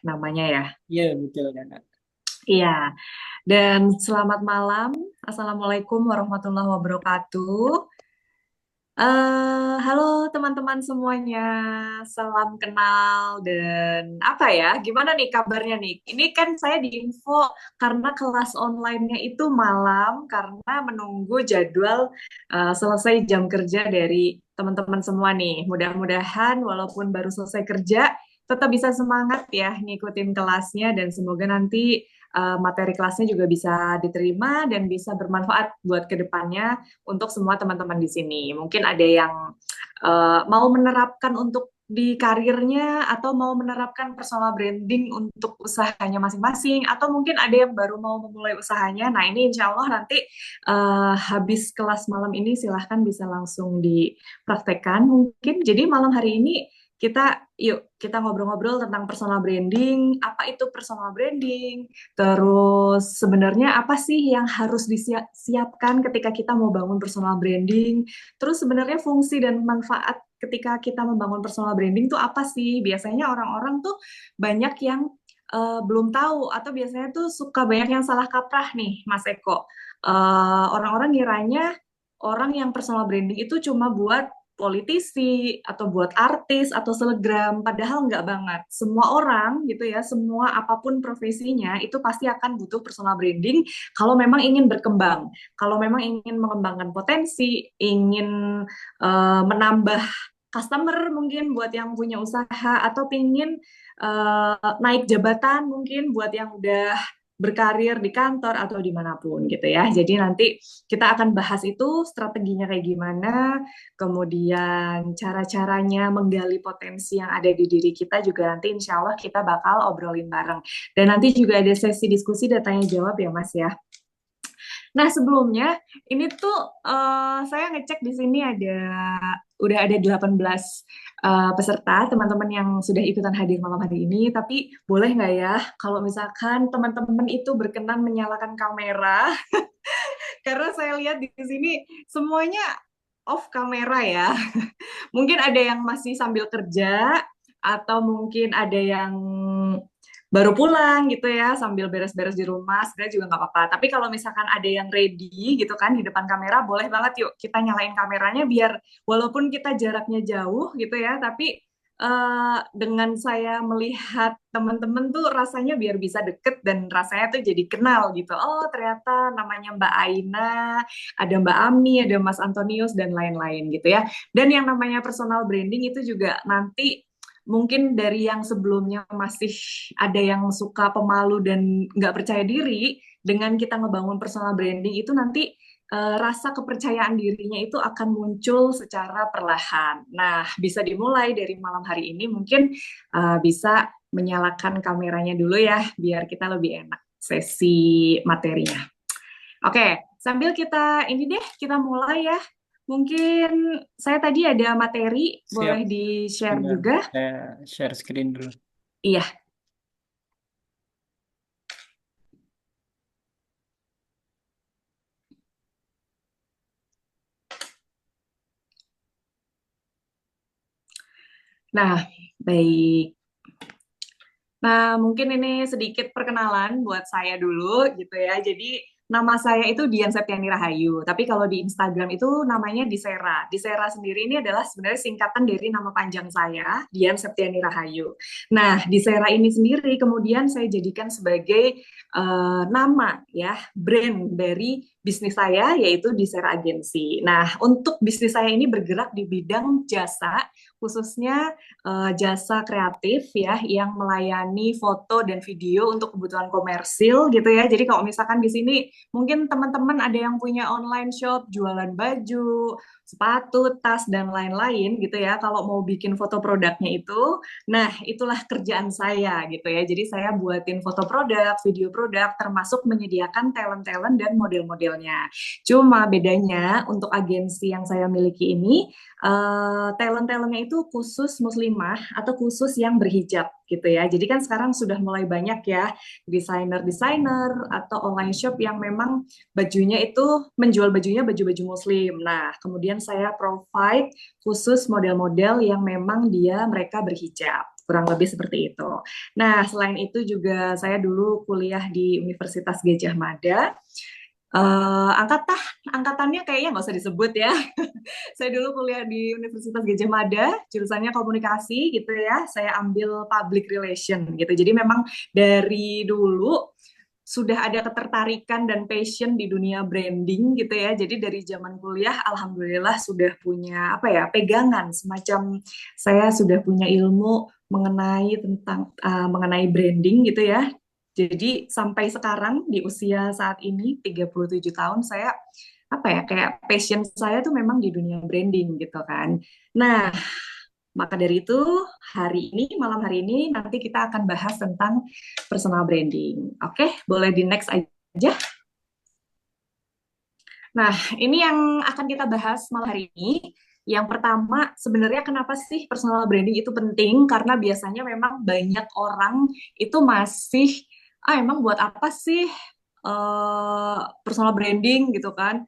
namanya ya. Iya, betul Kakak. Iya, dan selamat malam. Assalamualaikum warahmatullahi wabarakatuh. Halo teman-teman semuanya, salam kenal dan apa ya? Gimana nih kabarnya nih? Ini kan saya diinfo karena kelas online-nya itu malam karena menunggu jadwal selesai jam kerja dari teman-teman semua nih. Mudah-mudahan walaupun baru selesai kerja, tetap bisa semangat ya ngikutin kelasnya dan semoga nanti materi kelasnya juga bisa diterima dan bisa bermanfaat buat kedepannya untuk semua teman-teman di sini. Mungkin ada yang mau menerapkan untuk di karirnya atau mau menerapkan personal branding untuk usahanya masing-masing atau mungkin ada yang baru mau memulai usahanya. Nah, ini insya Allah nanti habis kelas malam ini silahkan bisa langsung dipraktekkan mungkin. Jadi malam hari ini kita ngobrol-ngobrol tentang personal branding, apa itu personal branding, terus sebenarnya apa sih yang harus disiapkan ketika kita mau bangun personal branding? Terus sebenarnya fungsi dan manfaat ketika kita membangun personal branding tuh apa sih? Biasanya orang-orang tuh banyak yang belum tahu atau biasanya tuh suka banyak yang salah kaprah nih, Mas Eko. Orang-orang ngiranya orang yang personal branding itu cuma buat politisi atau buat artis atau selegram, padahal nggak banget. Semua orang gitu ya, semua apapun profesinya itu pasti akan butuh personal branding kalau memang ingin berkembang, kalau memang ingin mengembangkan potensi, ingin menambah customer mungkin buat yang punya usaha atau pingin naik jabatan mungkin buat yang udah berkarir di kantor atau dimanapun gitu ya. Jadi nanti kita akan bahas itu strateginya kayak gimana, kemudian cara-caranya menggali potensi yang ada di diri kita juga nanti insya Allah kita bakal obrolin bareng. Dan nanti juga ada sesi diskusi dan tanya jawab ya Mas ya. Nah, sebelumnya ini tuh saya ngecek di sini udah ada 18 peserta, teman-teman yang sudah ikutan hadir malam hari ini. Tapi boleh nggak ya kalau misalkan teman-teman itu berkenan menyalakan kamera? Karena saya lihat di sini semuanya off kamera ya. Mungkin ada yang masih sambil kerja atau mungkin ada yang baru pulang gitu ya sambil beres-beres di rumah sebenarnya juga nggak apa-apa. Tapi kalau misalkan ada yang ready gitu kan di depan kamera boleh banget yuk kita nyalain kameranya biar walaupun kita jaraknya jauh gitu ya tapi dengan saya melihat teman-teman tuh rasanya biar bisa deket dan rasanya tuh jadi kenal gitu. Oh ternyata namanya Mbak Aina, ada Mbak Ami, ada Mas Antonius dan lain-lain gitu ya. Dan yang namanya personal branding itu juga nanti mungkin dari yang sebelumnya masih ada yang suka pemalu dan nggak percaya diri, dengan kita ngebangun personal branding itu nanti rasa kepercayaan dirinya itu akan muncul secara perlahan. Nah, bisa dimulai dari malam hari ini, mungkin bisa menyalakan kameranya dulu ya, biar kita lebih enak sesi materinya. Oke, sambil kita ini deh, kita mulai ya. Mungkin saya tadi ada materi, Siap. boleh di-share Benar. juga? Saya share screen dulu. Iya. Nah, baik. Nah, mungkin ini sedikit perkenalan buat saya dulu gitu ya. Jadi nama saya itu Dian Septiani Rahayu, tapi kalau di Instagram itu namanya Disera. Disera sendiri ini adalah sebenarnya singkatan dari nama panjang saya, Dian Septiani Rahayu. Nah, Disera ini sendiri kemudian saya jadikan sebagai nama ya, brand dari bisnis saya yaitu Disera Agency. Nah, untuk bisnis saya ini bergerak di bidang jasa, khususnya jasa kreatif ya yang melayani foto dan video untuk kebutuhan komersil gitu ya. Jadi kalau misalkan di sini mungkin teman-teman ada yang punya online shop, jualan baju, sepatu, tas dan lain-lain gitu ya. Kalau mau bikin foto produknya itu, nah itulah kerjaan saya gitu ya. Jadi saya buatin foto produk, video produk termasuk menyediakan talent-talent dan model-modelnya. Cuma bedanya untuk agensi yang saya miliki ini talent-talentnya itu khusus muslimah atau khusus yang berhijab gitu ya. Jadi kan sekarang sudah mulai banyak ya desainer-desainer atau online shop yang memang bajunya itu menjual bajunya baju-baju muslim. Nah, kemudian saya provide khusus model-model yang memang mereka berhijab. kurang lebih seperti itu. Nah, selain itu juga saya dulu kuliah di Universitas Gadjah Mada. Angkatan angkatannya kayaknya nggak usah disebut ya. Saya dulu kuliah di Universitas Gadjah Mada, jurusannya komunikasi gitu ya. Saya ambil public relation gitu. Jadi memang dari dulu sudah ada ketertarikan dan passion di dunia branding gitu ya. Jadi dari zaman kuliah, alhamdulillah sudah punya apa ya pegangan semacam saya sudah punya ilmu mengenai tentang mengenai branding gitu ya. Jadi sampai sekarang di usia saat ini 37 tahun saya apa ya kayak passion saya tuh memang di dunia branding gitu kan. Nah, maka dari itu, malam hari ini, nanti kita akan bahas tentang personal branding. Oke, boleh di next aja. Nah, ini yang akan kita bahas malam hari ini. Yang pertama, sebenarnya kenapa sih personal branding itu penting? Karena biasanya memang banyak orang itu masih, emang buat apa sih personal branding gitu kan?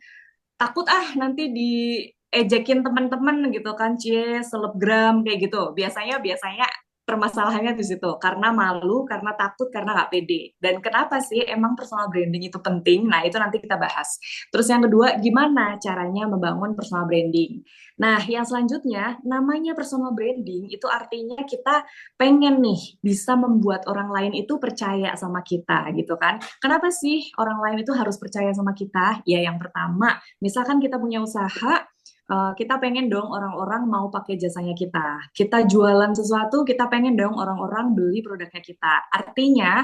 Takut nanti diejekin teman-teman gitu kan, cie selebgram kayak gitu. Biasanya biasanya permasalahannya di situ karena malu, karena takut, karena nggak pede. Dan kenapa sih emang personal branding itu penting? Nah, itu nanti kita bahas. Terus yang kedua, gimana caranya membangun personal branding? Nah, yang selanjutnya, namanya personal branding itu artinya kita pengen nih bisa membuat orang lain itu percaya sama kita gitu kan. Kenapa sih orang lain itu harus percaya sama kita? Ya, yang pertama, misalkan kita punya usaha, kita pengen dong orang-orang mau pakai jasanya kita. Kita jualan sesuatu, kita pengen dong orang-orang beli produknya kita. Artinya,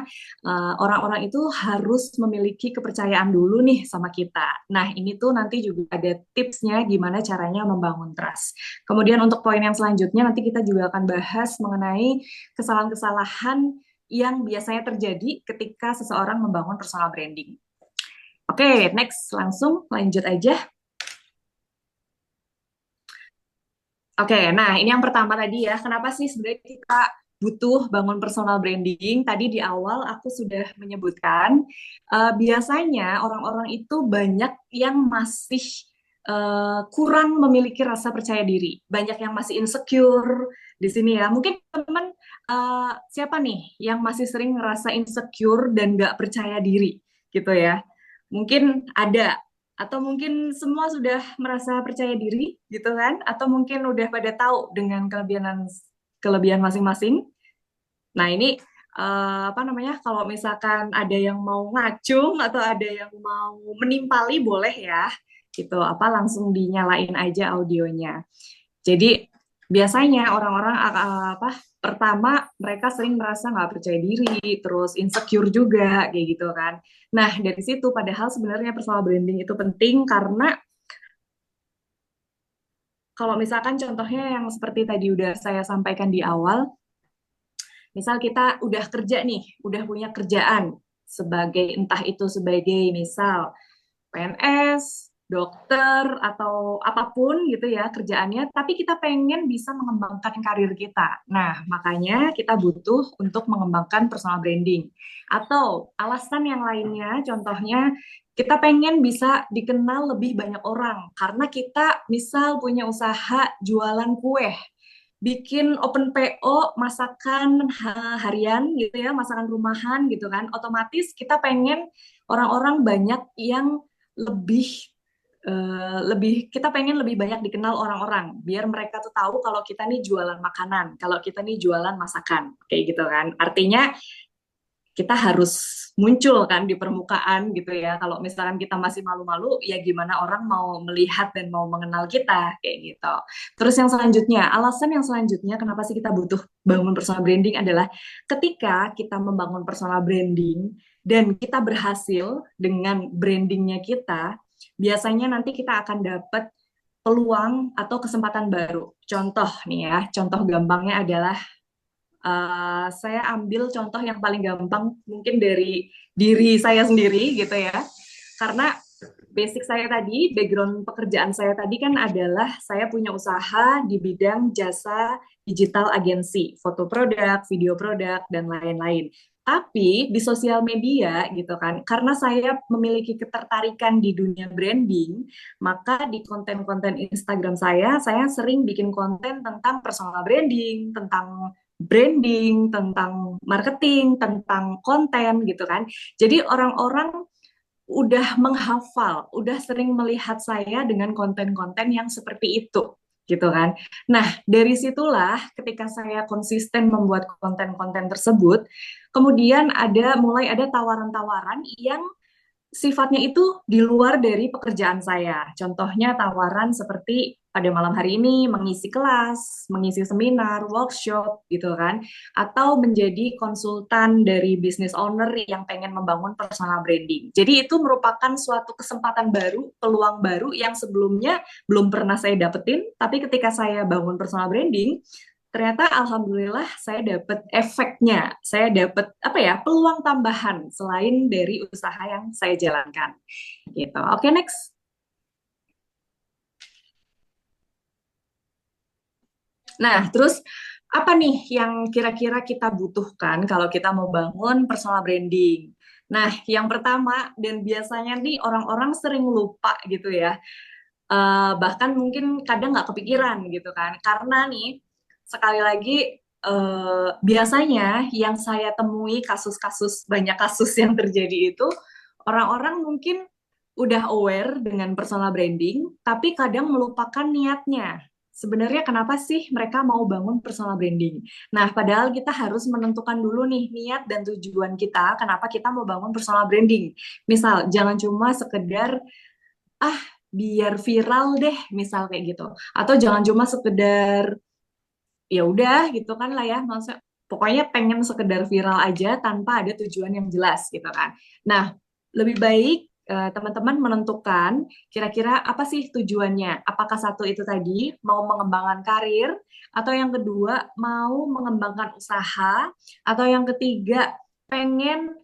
orang-orang itu harus memiliki kepercayaan dulu nih sama kita. Nah, ini tuh nanti juga ada tipsnya gimana caranya membangun trust. Kemudian untuk poin yang selanjutnya, nanti kita juga akan bahas mengenai kesalahan-kesalahan yang biasanya terjadi ketika seseorang membangun personal branding. Oke, next, langsung lanjut aja. Oke, nah ini yang pertama tadi ya, kenapa sih sebenarnya kita butuh bangun personal branding? Tadi di awal aku sudah menyebutkan, biasanya orang-orang itu banyak yang masih kurang memiliki rasa percaya diri, banyak yang masih insecure di sini ya. Mungkin teman siapa nih yang masih sering ngerasa insecure dan nggak percaya diri gitu ya? Mungkin ada atau mungkin semua sudah merasa percaya diri gitu kan atau mungkin udah pada tahu dengan kelebihan kelebihan masing-masing. Nah, ini apa namanya kalau misalkan ada yang mau ngacung atau ada yang mau menimpali boleh ya gitu apa langsung dinyalain aja audionya. Jadi biasanya orang-orang apa pertama mereka sering merasa nggak percaya diri, terus insecure juga kayak gitu kan. Nah dari situ padahal sebenarnya personal branding itu penting karena kalau misalkan contohnya yang seperti tadi udah saya sampaikan di awal, misal kita udah kerja nih, udah punya kerjaan sebagai entah itu sebagai misal PNS, dokter, atau apapun gitu ya kerjaannya, tapi kita pengen bisa mengembangkan karir kita. Nah, makanya kita butuh untuk mengembangkan personal branding. Atau alasan yang lainnya, contohnya kita pengen bisa dikenal lebih banyak orang karena kita misal punya usaha jualan kue, bikin open PO masakan harian gitu ya, masakan rumahan gitu kan. Otomatis kita pengen orang-orang banyak yang lebih lebih kita pengen lebih banyak dikenal orang-orang biar mereka tuh tahu kalau kita nih jualan makanan, kalau kita nih jualan masakan kayak gitu kan. Artinya kita harus muncul kan di permukaan gitu ya. Kalau misalkan kita masih malu-malu, ya gimana orang mau melihat dan mau mengenal kita kayak gitu. Terus yang selanjutnya, alasan yang selanjutnya kenapa sih kita butuh bangun personal branding adalah ketika kita membangun personal branding dan kita berhasil dengan brandingnya kita, biasanya nanti kita akan dapat peluang atau kesempatan baru. Contoh nih ya, contoh gampangnya adalah saya ambil contoh yang paling gampang mungkin dari diri saya sendiri gitu ya. Karena basic saya tadi, background pekerjaan saya tadi kan adalah saya punya usaha di bidang jasa digital agency, foto produk, video produk, dan lain-lain. Tapi di sosial media gitu kan, karena saya memiliki ketertarikan di dunia branding, maka di konten-konten Instagram saya sering bikin konten tentang personal branding, tentang branding, tentang marketing, tentang konten gitu kan. Jadi orang-orang udah menghafal, udah sering melihat saya dengan konten-konten yang seperti itu, gitu kan. Nah, dari situlah ketika saya konsisten membuat konten-konten tersebut, kemudian mulai ada tawaran-tawaran yang sifatnya itu di luar dari pekerjaan saya. Contohnya tawaran seperti pada malam hari ini mengisi kelas, mengisi seminar, workshop gitu kan, atau menjadi konsultan dari business owner yang pengen membangun personal branding. Jadi itu merupakan suatu kesempatan baru, peluang baru yang sebelumnya belum pernah saya dapetin, tapi ketika saya bangun personal branding, ternyata alhamdulillah saya dapat efeknya, saya dapat apa ya, peluang tambahan selain dari usaha yang saya jalankan gitu. Oke, next. Nah, terus apa nih yang kira-kira kita butuhkan kalau kita mau bangun personal branding? Nah, yang pertama dan biasanya nih orang-orang sering lupa gitu ya. Bahkan mungkin kadang nggak kepikiran gitu kan, karena nih sekali lagi biasanya yang saya temui kasus-kasus, banyak kasus yang terjadi itu orang-orang mungkin udah aware dengan personal branding tapi kadang melupakan niatnya. Sebenarnya kenapa sih mereka mau bangun personal branding? Nah, padahal kita harus menentukan dulu nih niat dan tujuan kita kenapa kita mau bangun personal branding. Misal, jangan cuma sekedar ah biar viral deh misal kayak gitu, atau jangan cuma sekedar ya udah gitu kan lah ya, maksudnya pokoknya pengen sekedar viral aja tanpa ada tujuan yang jelas gitu kan. Nah, lebih baik teman-teman menentukan kira-kira apa sih tujuannya, apakah satu itu tadi mau mengembangkan karir, atau yang kedua mau mengembangkan usaha, atau yang ketiga pengen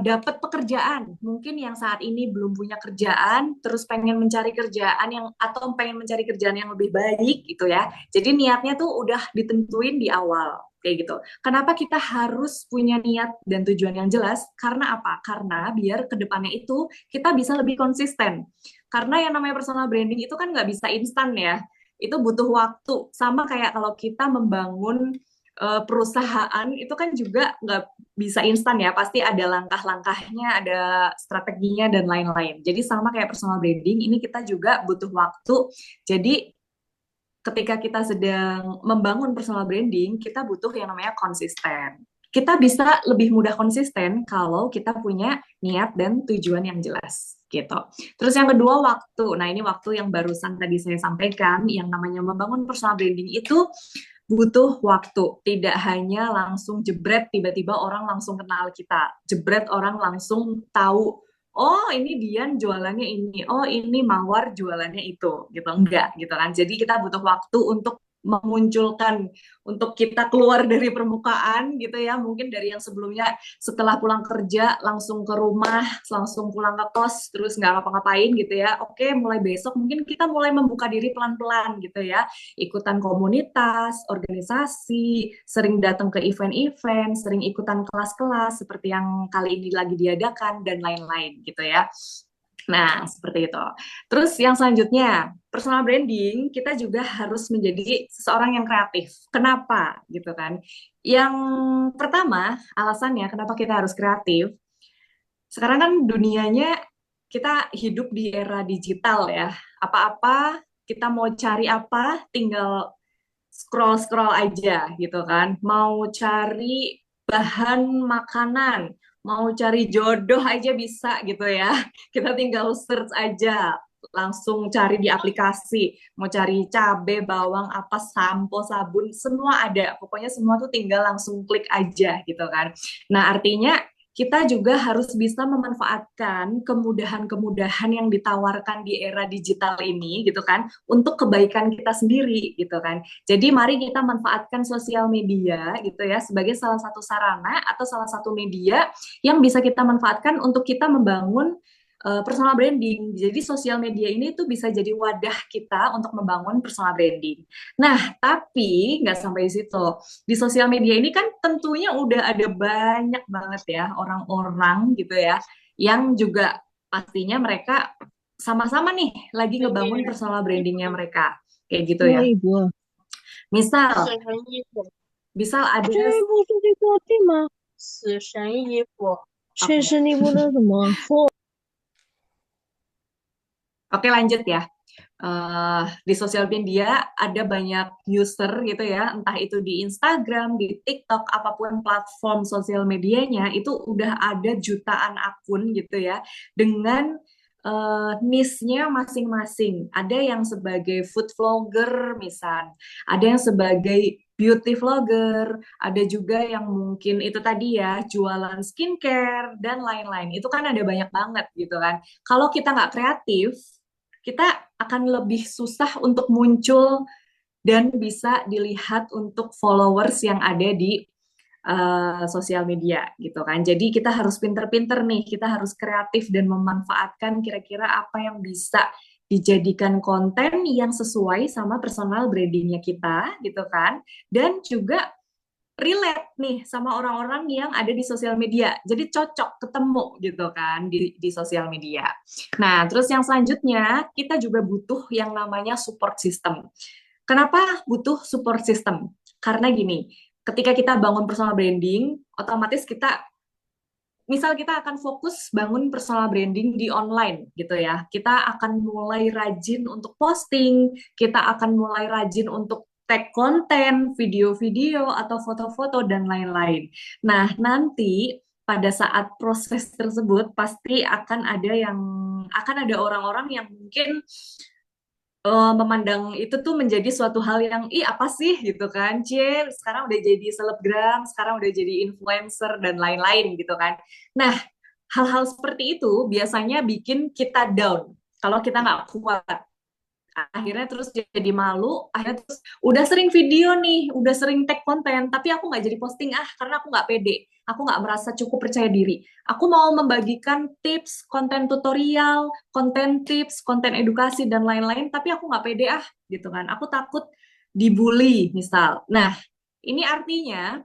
dapat pekerjaan, mungkin yang saat ini belum punya kerjaan, terus pengen mencari kerjaan yang atau pengen mencari kerjaan yang lebih baik gitu ya. Jadi niatnya tuh udah ditentuin di awal kayak gitu. Kenapa kita harus punya niat dan tujuan yang jelas? Karena apa? Karena biar kedepannya itu kita bisa lebih konsisten. Karena yang namanya personal branding itu kan nggak bisa instan ya. Itu butuh waktu. Sama kayak kalau kita membangun perusahaan itu kan juga nggak bisa instan ya, pasti ada langkah-langkahnya, ada strateginya dan lain-lain. Jadi sama kayak personal branding, ini kita juga butuh waktu. Jadi ketika kita sedang membangun personal branding, kita butuh yang namanya konsisten. Kita bisa lebih mudah konsisten kalau kita punya niat dan tujuan yang jelas gitu. Terus yang kedua waktu. Nah, ini waktu yang barusan tadi saya sampaikan, yang namanya membangun personal branding itu butuh waktu. Tidak hanya langsung jebret tiba-tiba orang langsung kenal kita. Jebret orang langsung tahu, oh ini Dian jualannya ini, oh ini Mawar jualannya itu, gitu. Enggak, gitu kan. Jadi kita butuh waktu untuk memunculkan, untuk kita keluar dari permukaan gitu ya, mungkin dari yang sebelumnya setelah pulang kerja langsung ke rumah, langsung pulang ke kos terus nggak ngapa-ngapain gitu ya, oke mulai besok mungkin kita mulai membuka diri pelan-pelan gitu ya, ikutan komunitas, organisasi, sering datang ke event-event, sering ikutan kelas-kelas seperti yang kali ini lagi diadakan dan lain-lain gitu ya. Nah, seperti itu. Terus yang selanjutnya, personal branding, kita juga harus menjadi seseorang yang kreatif. Kenapa? Gitu kan. Yang pertama, alasannya kenapa kita harus kreatif. Sekarang kan dunianya kita hidup di era digital ya. Apa-apa, kita mau cari apa, tinggal scroll-scroll aja gitu kan. Mau cari bahan makanan, mau cari jodoh aja bisa gitu ya. Kita tinggal search aja, langsung cari di aplikasi. Mau cari cabe, bawang, apa, sampo, sabun, semua ada. Pokoknya semua tuh tinggal langsung klik aja gitu kan. Nah, artinya kita juga harus bisa memanfaatkan kemudahan-kemudahan yang ditawarkan di era digital ini gitu kan untuk kebaikan kita sendiri gitu kan. Jadi mari kita manfaatkan sosial media gitu ya sebagai salah satu sarana atau salah satu media yang bisa kita manfaatkan untuk kita membangun personal branding. Jadi sosial media ini tuh bisa jadi wadah kita untuk membangun personal branding. Nah, tapi nggak sampai di situ. Di sosial media ini kan tentunya udah ada banyak banget ya orang-orang gitu ya yang juga pastinya mereka sama-sama nih lagi ngebangun personal brandingnya mereka kayak gitu Iya, ya. Ibu. Misal Misal ada, 这一部是这个对吗？死神衣服，这 oke, 是那部的什么？说 oke lanjut ya. Di sosial media ada banyak user gitu ya, entah itu di Instagram, di TikTok, apapun platform sosial medianya, itu udah ada jutaan akun gitu ya, dengan niche-nya masing-masing. Ada yang sebagai food vlogger misal, ada yang sebagai beauty vlogger, ada juga yang mungkin itu tadi ya, jualan skincare, dan lain-lain. Itu kan ada banyak banget gitu kan. Kalau kita nggak kreatif, kita akan lebih susah untuk muncul dan bisa dilihat untuk followers yang ada di sosial media gitu kan. Jadi kita harus pinter-pinter nih, kita harus kreatif dan memanfaatkan kira-kira apa yang bisa dijadikan konten yang sesuai sama personal brandingnya kita gitu kan. Dan juga relate nih sama orang-orang yang ada di sosial media. Jadi cocok ketemu gitu kan di sosial media. Nah, terus yang selanjutnya kita juga butuh yang namanya support system. Kenapa butuh support system? Karena gini, ketika kita bangun personal branding, otomatis kita misal kita akan fokus bangun personal branding di online gitu ya. Kita akan mulai rajin untuk posting, kita akan mulai rajin untuk tag konten, video-video atau foto-foto dan lain-lain. Nah, nanti pada saat proses tersebut pasti akan ada orang-orang yang mungkin memandang itu tuh menjadi suatu hal yang ih apa sih gitu kan, cie sekarang udah jadi selebgram, sekarang udah jadi influencer dan lain-lain gitu kan. Nah, hal-hal seperti itu biasanya bikin kita down kalau kita nggak kuat, akhirnya terus jadi malu, akhirnya terus udah sering video nih, udah sering tag konten, tapi aku nggak jadi posting karena aku nggak pede, aku nggak merasa cukup percaya diri. Aku mau membagikan tips, konten tutorial, konten tips, konten edukasi dan lain-lain, tapi aku nggak pede gitu kan. Aku takut dibully misal. Nah, ini artinya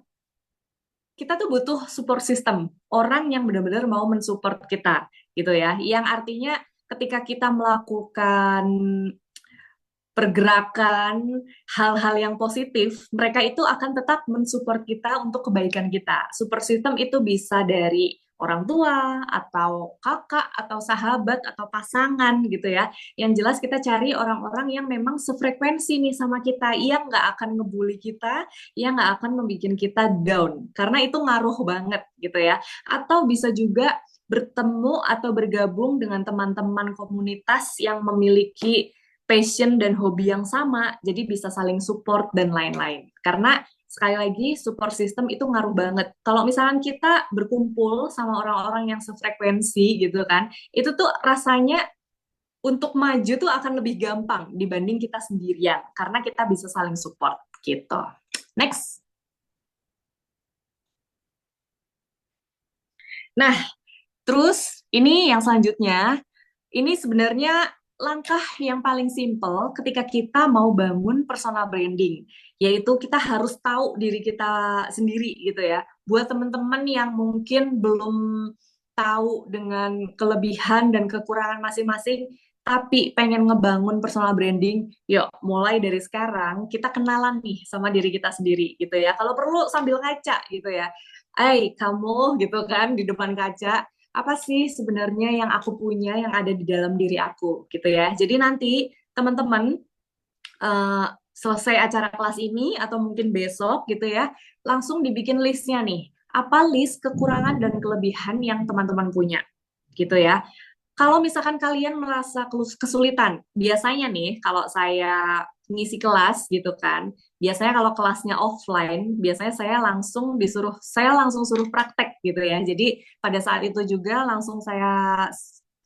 kita tuh butuh support system, orang yang benar-benar mau mensupport kita gitu ya. Yang artinya ketika kita melakukan pergerakan, hal-hal yang positif, mereka itu akan tetap mensupport kita untuk kebaikan kita. Support system itu bisa dari orang tua, atau kakak, atau sahabat, atau pasangan gitu ya. Yang jelas kita cari orang-orang yang memang sefrekuensi nih sama kita, yang nggak akan ngebully kita, yang nggak akan membuat kita down. Karena itu ngaruh banget gitu ya. Atau bisa juga bertemu atau bergabung dengan teman-teman komunitas yang memiliki passion dan hobi yang sama, jadi bisa saling support dan lain-lain. Karena sekali lagi support system itu ngaruh banget. Kalau misalkan kita berkumpul sama orang-orang yang sefrekuensi gitu kan, itu tuh rasanya untuk maju tuh akan lebih gampang dibanding kita sendirian karena kita bisa saling support gitu. Next. Nah, terus ini yang selanjutnya, ini sebenarnya langkah yang paling simple ketika kita mau bangun personal branding, yaitu kita harus tahu diri kita sendiri gitu ya. Buat teman-teman yang mungkin belum tahu dengan kelebihan dan kekurangan masing-masing, tapi pengen ngebangun personal branding, yuk mulai dari sekarang kita kenalan nih sama diri kita sendiri gitu ya. Kalau perlu sambil ngaca gitu ya. Kamu gitu kan di depan kaca, apa sih sebenarnya yang aku punya yang ada di dalam diri aku gitu ya. Jadi nanti teman-teman eh, selesai acara kelas ini atau mungkin besok gitu ya, langsung dibikin listnya nih. Apa list kekurangan dan kelebihan yang teman-teman punya gitu ya. Kalau misalkan kalian merasa kesulitan, biasanya nih kalau saya ngisi kelas gitu kan, biasanya kalau kelasnya offline, biasanya saya langsung suruh praktek gitu ya. Jadi pada saat itu juga langsung saya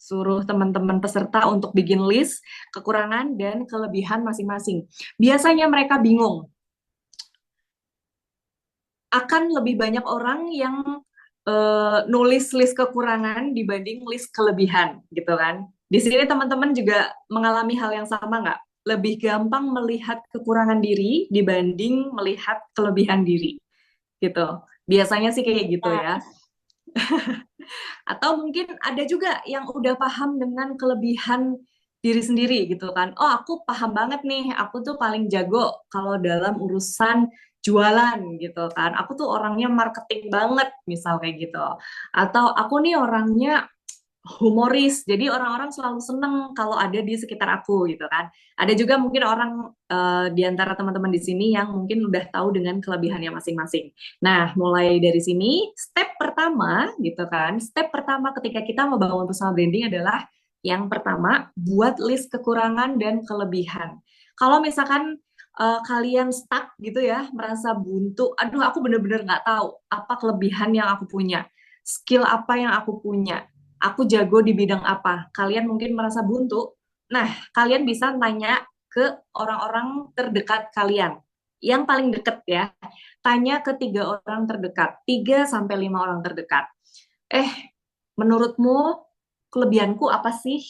suruh teman-teman peserta untuk bikin list kekurangan dan kelebihan masing-masing. Biasanya mereka bingung, akan lebih banyak orang yang nulis list kekurangan dibanding list kelebihan gitu kan. Di sini teman-teman juga mengalami hal yang sama nggak? Lebih gampang melihat kekurangan diri dibanding melihat kelebihan diri gitu. Biasanya sih kayak gitu ya. Atau mungkin ada juga yang udah paham dengan kelebihan diri sendiri gitu kan. Oh, aku paham banget nih, aku tuh paling jago kalau dalam urusan jualan gitu kan. Aku tuh orangnya marketing banget, misal kayak gitu. Atau aku nih orangnya humoris, jadi orang-orang selalu seneng kalau ada di sekitar aku gitu kan. Ada juga mungkin orang di antara teman-teman di sini yang mungkin udah tahu dengan kelebihannya masing-masing. Nah, mulai dari sini, step pertama gitu kan, step pertama ketika kita membangun personal branding adalah yang pertama, buat list kekurangan dan kelebihan. Kalau misalkan kalian stuck gitu ya, merasa buntu, aduh aku bener-bener nggak tahu apa kelebihan yang aku punya, skill apa yang aku punya, aku jago di bidang apa. Kalian mungkin merasa buntu. Nah, kalian bisa nanya ke orang-orang terdekat kalian. Yang paling dekat ya. Tanya ke 3 orang terdekat. 3 sampai 5 orang terdekat. Eh, menurutmu kelebihanku apa sih?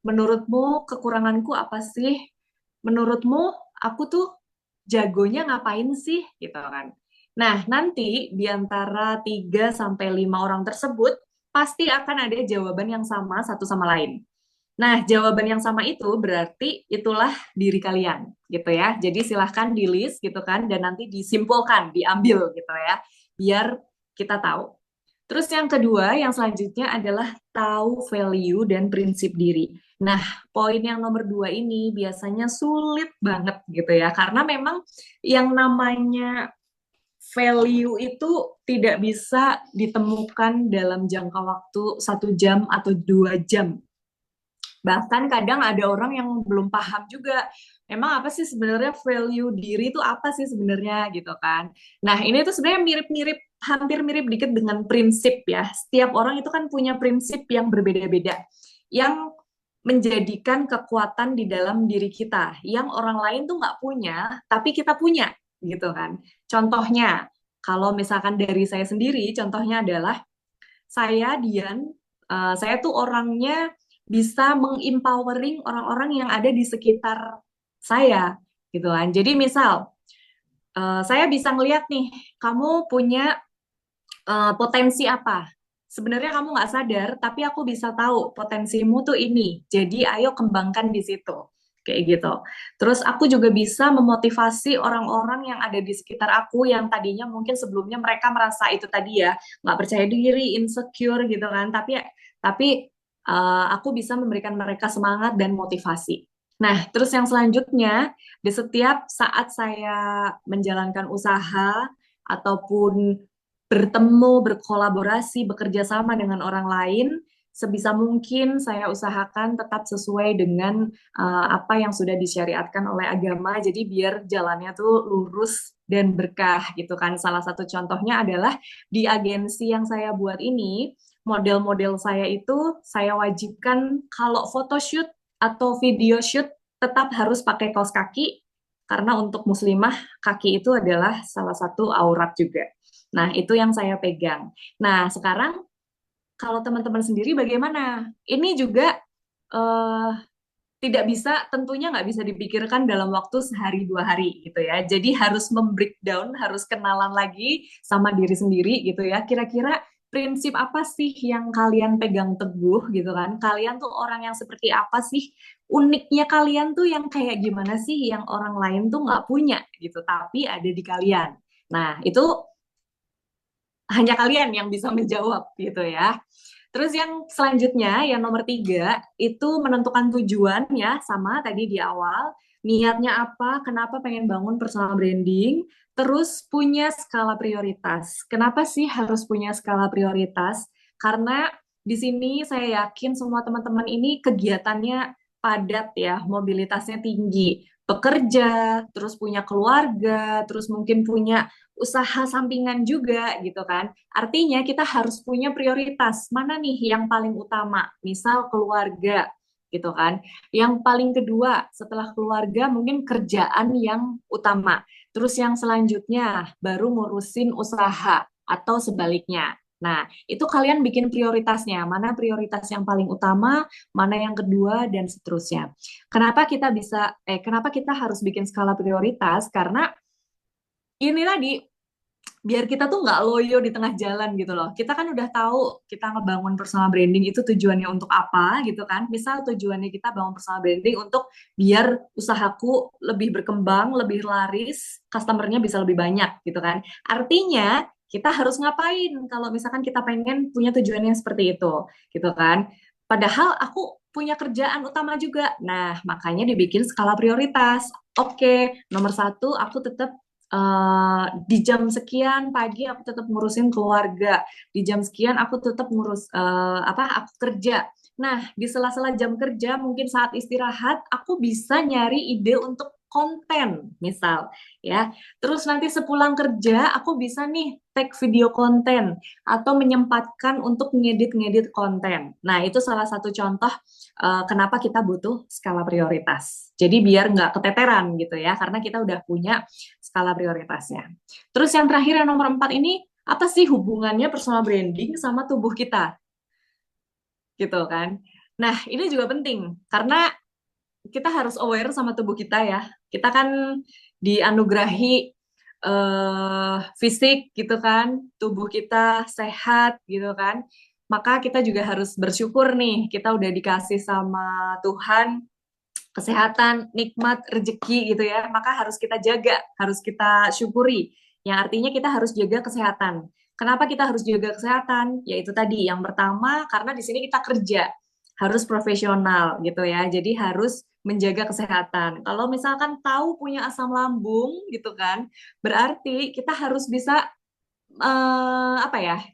Menurutmu kekuranganku apa sih? Menurutmu aku tuh jagonya ngapain sih? Gitu kan. Nah, nanti di antara 3 sampai 5 orang tersebut pasti akan ada jawaban yang sama satu sama lain. Nah, jawaban yang sama itu berarti itulah diri kalian, gitu ya. Jadi silahkan di list gitu kan, dan nanti disimpulkan, diambil gitu ya, biar kita tahu. Terus yang kedua, yang selanjutnya adalah tahu value dan prinsip diri. Nah, poin yang nomor 2 ini biasanya sulit banget gitu ya, karena memang yang namanya value itu tidak bisa ditemukan dalam jangka waktu 1 jam atau 2 jam. Bahkan kadang ada orang yang belum paham juga, emang apa sih sebenarnya value diri itu apa sih sebenarnya gitu kan. Nah, ini tuh sebenarnya mirip-mirip, hampir mirip dikit dengan prinsip ya. Setiap orang itu kan punya prinsip yang berbeda-beda, yang menjadikan kekuatan di dalam diri kita, yang orang lain tuh nggak punya, tapi kita punya gitu kan. Contohnya, kalau misalkan dari saya sendiri, contohnya adalah saya Dian, saya tuh orangnya bisa mengempowering orang-orang yang ada di sekitar saya gitu kan. Jadi misal saya bisa ngeliat nih, kamu punya potensi apa? Sebenarnya kamu nggak sadar, tapi aku bisa tahu potensimu tuh ini. Jadi ayo kembangkan di situ. Kayak gitu. Terus aku juga bisa memotivasi orang-orang yang ada di sekitar aku yang tadinya mungkin sebelumnya mereka merasa itu tadi ya, nggak percaya diri, insecure gitu kan. Tapi aku bisa memberikan mereka semangat dan motivasi. Nah, terus yang selanjutnya, di setiap saat saya menjalankan usaha ataupun bertemu, berkolaborasi, bekerja sama dengan orang lain, sebisa mungkin saya usahakan tetap sesuai dengan apa yang sudah disyariatkan oleh agama. Jadi biar jalannya tuh lurus dan berkah gitu kan. Salah satu contohnya adalah di agensi yang saya buat ini, model-model saya itu saya wajibkan kalau photoshoot atau video shoot tetap harus pakai kaos kaki karena untuk muslimah kaki itu adalah salah satu aurat juga. Nah, itu yang saya pegang. Nah, sekarang kalau teman-teman sendiri bagaimana? Ini juga eh, tidak bisa, tentunya nggak bisa dipikirkan dalam waktu sehari 2 hari gitu ya. Jadi harus membreakdown, harus kenalan lagi sama diri sendiri gitu ya. Kira-kira prinsip apa sih yang kalian pegang teguh gitu kan? Kalian tuh orang yang seperti apa sih? Uniknya kalian tuh yang kayak gimana sih yang orang lain tuh nggak punya gitu, tapi ada di kalian. Nah, itu hanya kalian yang bisa menjawab gitu ya. Terus yang selanjutnya, yang nomor 3, itu menentukan tujuan ya, sama tadi di awal. Niatnya apa, kenapa pengen bangun personal branding, terus punya skala prioritas. Kenapa sih harus punya skala prioritas? Karena di sini saya yakin semua teman-teman ini kegiatannya padat ya, mobilitasnya tinggi. Bekerja, terus punya keluarga, terus mungkin punya usaha sampingan juga gitu kan. Artinya kita harus punya prioritas. Mana nih yang paling utama? Misal keluarga gitu kan. Yang paling kedua setelah keluarga mungkin kerjaan yang utama. Terus yang selanjutnya baru ngurusin usaha atau sebaliknya. Nah, itu kalian bikin prioritasnya. Mana prioritas yang paling utama, mana yang kedua, dan seterusnya. Kenapa kita harus bikin skala prioritas? Karena ini tadi biar kita tuh nggak loyo di tengah jalan gitu loh. Kita kan udah tahu kita ngebangun personal branding itu tujuannya untuk apa gitu kan. Misal tujuannya kita bangun personal branding untuk biar usahaku lebih berkembang, lebih laris, customernya bisa lebih banyak gitu kan. Artinya kita harus ngapain kalau misalkan kita pengen punya tujuannya seperti itu gitu kan. Padahal aku punya kerjaan utama juga. Nah, makanya dibikin skala prioritas. Oke, nomor satu aku tetap di jam sekian pagi aku tetap ngurusin keluarga, di jam sekian aku tetap ngurus aku kerja. Nah, di sela-sela jam kerja, mungkin saat istirahat, aku bisa nyari ide untuk konten, misal, ya. Terus nanti sepulang kerja, aku bisa nih take video konten atau menyempatkan untuk ngedit-ngedit konten. Nah, itu salah satu contoh kenapa kita butuh skala prioritas. Jadi biar nggak keteteran gitu ya, karena kita udah punya skala prioritasnya. Terus yang terakhir yang nomor 4 ini, apa sih hubungannya personal branding sama tubuh kita? Gitu kan. Nah, ini juga penting, karena kita harus aware sama tubuh kita ya. Kita kan dianugerahi fisik gitu kan, tubuh kita sehat gitu kan. Maka kita juga harus bersyukur nih, kita udah dikasih sama Tuhan kesehatan, nikmat, rezeki gitu ya, maka harus kita jaga, harus kita syukuri. Yang artinya kita harus jaga kesehatan. Kenapa kita harus jaga kesehatan? Yaitu tadi, yang pertama karena di sini kita kerja, harus profesional gitu ya. Jadi harus menjaga kesehatan. Kalau misalkan tahu punya asam lambung gitu kan, berarti kita harus bisa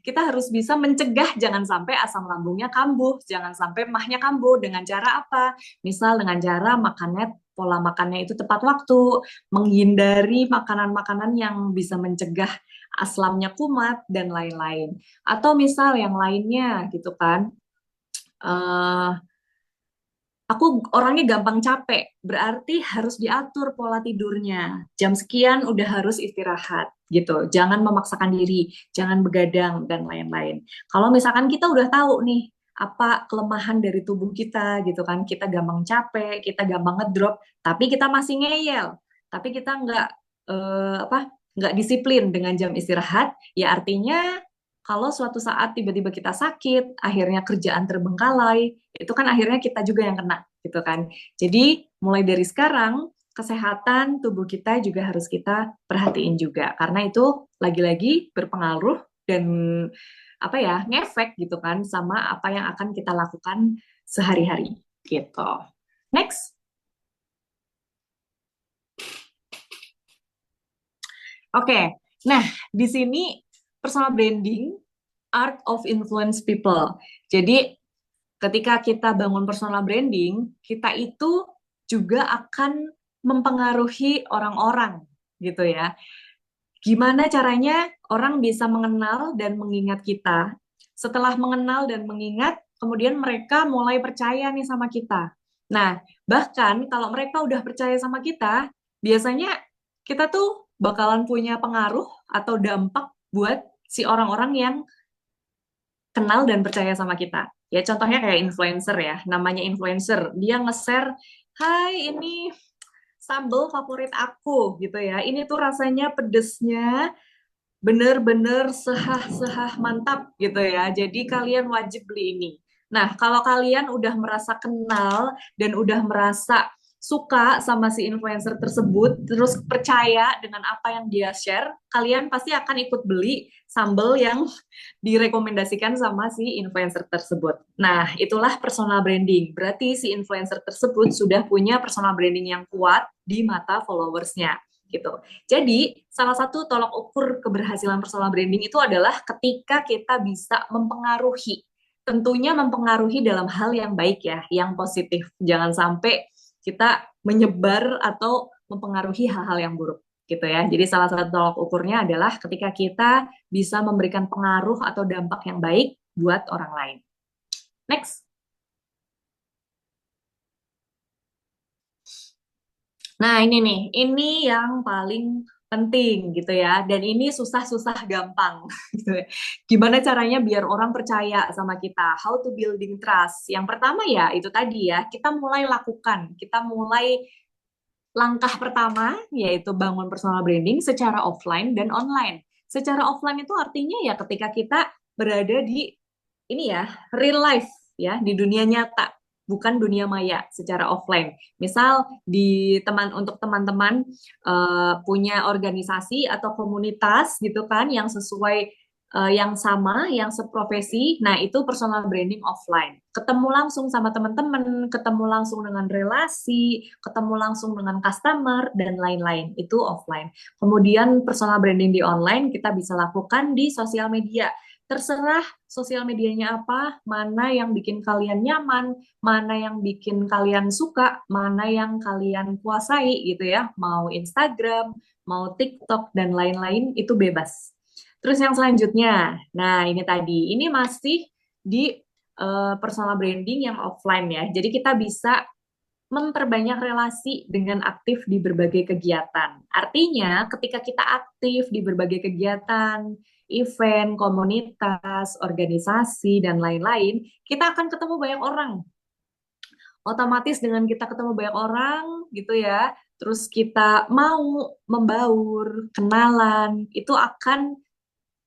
kita harus bisa mencegah jangan sampai asam lambungnya kambuh, jangan sampai mahnya kambuh dengan cara apa? Misal dengan cara makannya pola makannya itu tepat waktu, menghindari makanan-makanan yang bisa mencegah aslamnya kumat dan lain-lain. Atau misal yang lainnya gitu kan. eh Aku orangnya gampang capek, berarti harus diatur pola tidurnya. Jam sekian udah harus istirahat gitu. Jangan memaksakan diri, jangan begadang dan lain-lain. Kalau misalkan kita udah tahu nih apa kelemahan dari tubuh kita gitu kan, kita gampang capek, kita gampang ngedrop, tapi kita masih ngeyel, tapi kita nggak disiplin dengan jam istirahat, ya artinya kalau suatu saat tiba-tiba kita sakit, akhirnya kerjaan terbengkalai, itu kan akhirnya kita juga yang kena, gitu kan. Jadi, mulai dari sekarang, kesehatan tubuh kita juga harus kita perhatiin juga, karena itu lagi-lagi berpengaruh dan ngefek gitu kan sama apa yang akan kita lakukan sehari-hari, gitu. Next. Oke. Nah, di sini personal branding, art of influence people. Jadi ketika kita bangun personal branding, kita itu juga akan mempengaruhi orang-orang gitu ya. Gimana caranya orang bisa mengenal dan mengingat kita? Setelah mengenal dan mengingat, kemudian mereka mulai percaya nih sama kita. Nah, bahkan kalau mereka udah percaya sama kita, biasanya kita tuh bakalan punya pengaruh atau dampak buat si orang-orang yang kenal dan percaya sama kita. Ya contohnya kayak influencer ya, namanya influencer. Dia nge-share, "Hai, ini sambal favorit aku," gitu ya. Ini tuh rasanya pedesnya bener-bener sehah-sehah mantap gitu ya. Jadi kalian wajib beli ini. Nah, kalau kalian udah merasa kenal dan udah merasa suka sama si influencer tersebut, terus percaya dengan apa yang dia share, kalian pasti akan ikut beli sambal yang direkomendasikan sama si influencer tersebut. Nah, itulah personal branding. Berarti si influencer tersebut sudah punya personal branding yang kuat di mata followersnya gitu. Jadi, salah satu tolok ukur keberhasilan personal branding itu adalah ketika kita bisa mempengaruhi. Tentunya mempengaruhi dalam hal yang baik ya, yang positif. Jangan sampai kita menyebar atau mempengaruhi hal-hal yang buruk gitu ya. Jadi salah satu tolok ukurnya adalah ketika kita bisa memberikan pengaruh atau dampak yang baik buat orang lain. Next. Nah, ini nih, ini yang paling penting gitu ya. Dan ini susah-susah gampang gitu ya. Gimana caranya biar orang percaya sama kita? How to building trust. Yang pertama ya itu tadi ya, kita mulai lakukan, kita mulai langkah pertama yaitu bangun personal branding secara offline dan online. Secara offline itu artinya ya ketika kita berada di ini ya, real life ya, di dunia nyata, bukan dunia maya secara offline. Misal untuk teman-teman punya organisasi atau komunitas gitu kan yang sesuai yang sama, yang seprofesi. Nah, itu personal branding offline. Ketemu langsung sama teman-teman, ketemu langsung dengan relasi, ketemu langsung dengan customer dan lain-lain. Itu offline. Kemudian personal branding di online kita bisa lakukan di sosial media. Terserah sosial medianya apa, mana yang bikin kalian nyaman, mana yang bikin kalian suka, mana yang kalian kuasai gitu ya. Mau Instagram, mau TikTok, dan lain-lain itu bebas. Terus yang selanjutnya, nah ini tadi, ini masih di personal branding yang offline ya. Jadi kita bisa memperbanyak relasi dengan aktif di berbagai kegiatan. Artinya, ketika kita aktif di berbagai kegiatan, event, komunitas, organisasi, dan lain-lain, kita akan ketemu banyak orang. Otomatis dengan kita ketemu banyak orang, gitu ya, terus kita mau membaur, kenalan, itu akan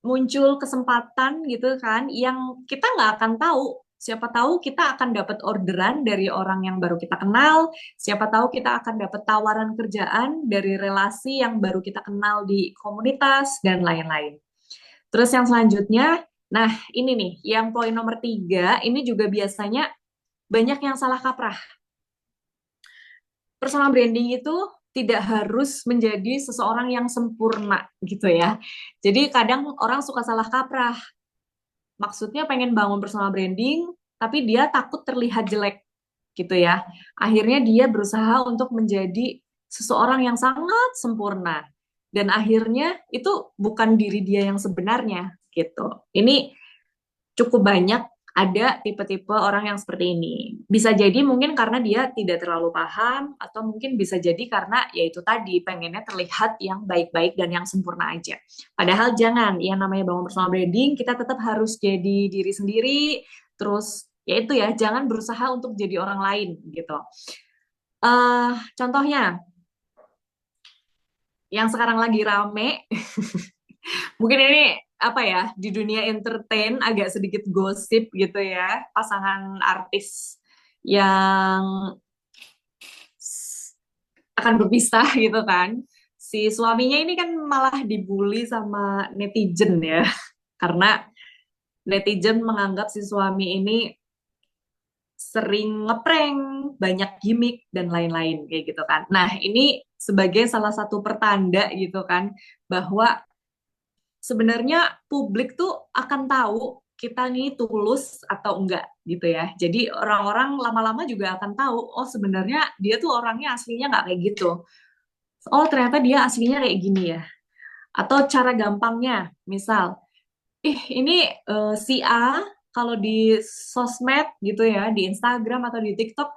muncul kesempatan gitu kan yang kita nggak akan tahu. Siapa tahu kita akan dapat orderan dari orang yang baru kita kenal. Siapa tahu kita akan dapat tawaran kerjaan dari relasi yang baru kita kenal di komunitas dan lain-lain. Terus yang selanjutnya, nah ini nih, yang poin nomor 3, ini juga biasanya banyak yang salah kaprah. Personal branding itu tidak harus menjadi seseorang yang sempurna gitu ya. Jadi kadang orang suka salah kaprah. Maksudnya pengen bangun personal branding, tapi dia takut terlihat jelek gitu ya. Akhirnya dia berusaha untuk menjadi seseorang yang sangat sempurna. Dan akhirnya itu bukan diri dia yang sebenarnya gitu. Ini cukup banyak ada tipe-tipe orang yang seperti ini. Bisa jadi mungkin karena dia tidak terlalu paham, atau mungkin bisa jadi karena yaitu tadi pengennya terlihat yang baik-baik dan yang sempurna aja. Padahal jangan, yang namanya bangun personal branding, kita tetap harus jadi diri sendiri, terus yaitu ya, jangan berusaha untuk jadi orang lain gitu. Contohnya, yang sekarang lagi rame, mungkin ini apa ya, di dunia entertain agak sedikit gosip gitu ya, pasangan artis yang akan berpisah gitu kan. Si suaminya ini kan malah dibully sama netizen ya, karena netizen menganggap si suami ini sering ngeprank, banyak gimmick dan lain-lain kayak gitu kan. Nah, ini sebagai salah satu pertanda gitu kan bahwa sebenarnya publik tuh akan tahu kita nih tulus atau enggak gitu ya. Jadi orang-orang lama-lama juga akan tahu, oh sebenarnya dia tuh orangnya aslinya nggak kayak gitu. Oh ternyata dia aslinya kayak gini ya. Atau cara gampangnya, misal, ini si A kalau di sosmed gitu ya, di Instagram atau di TikTok,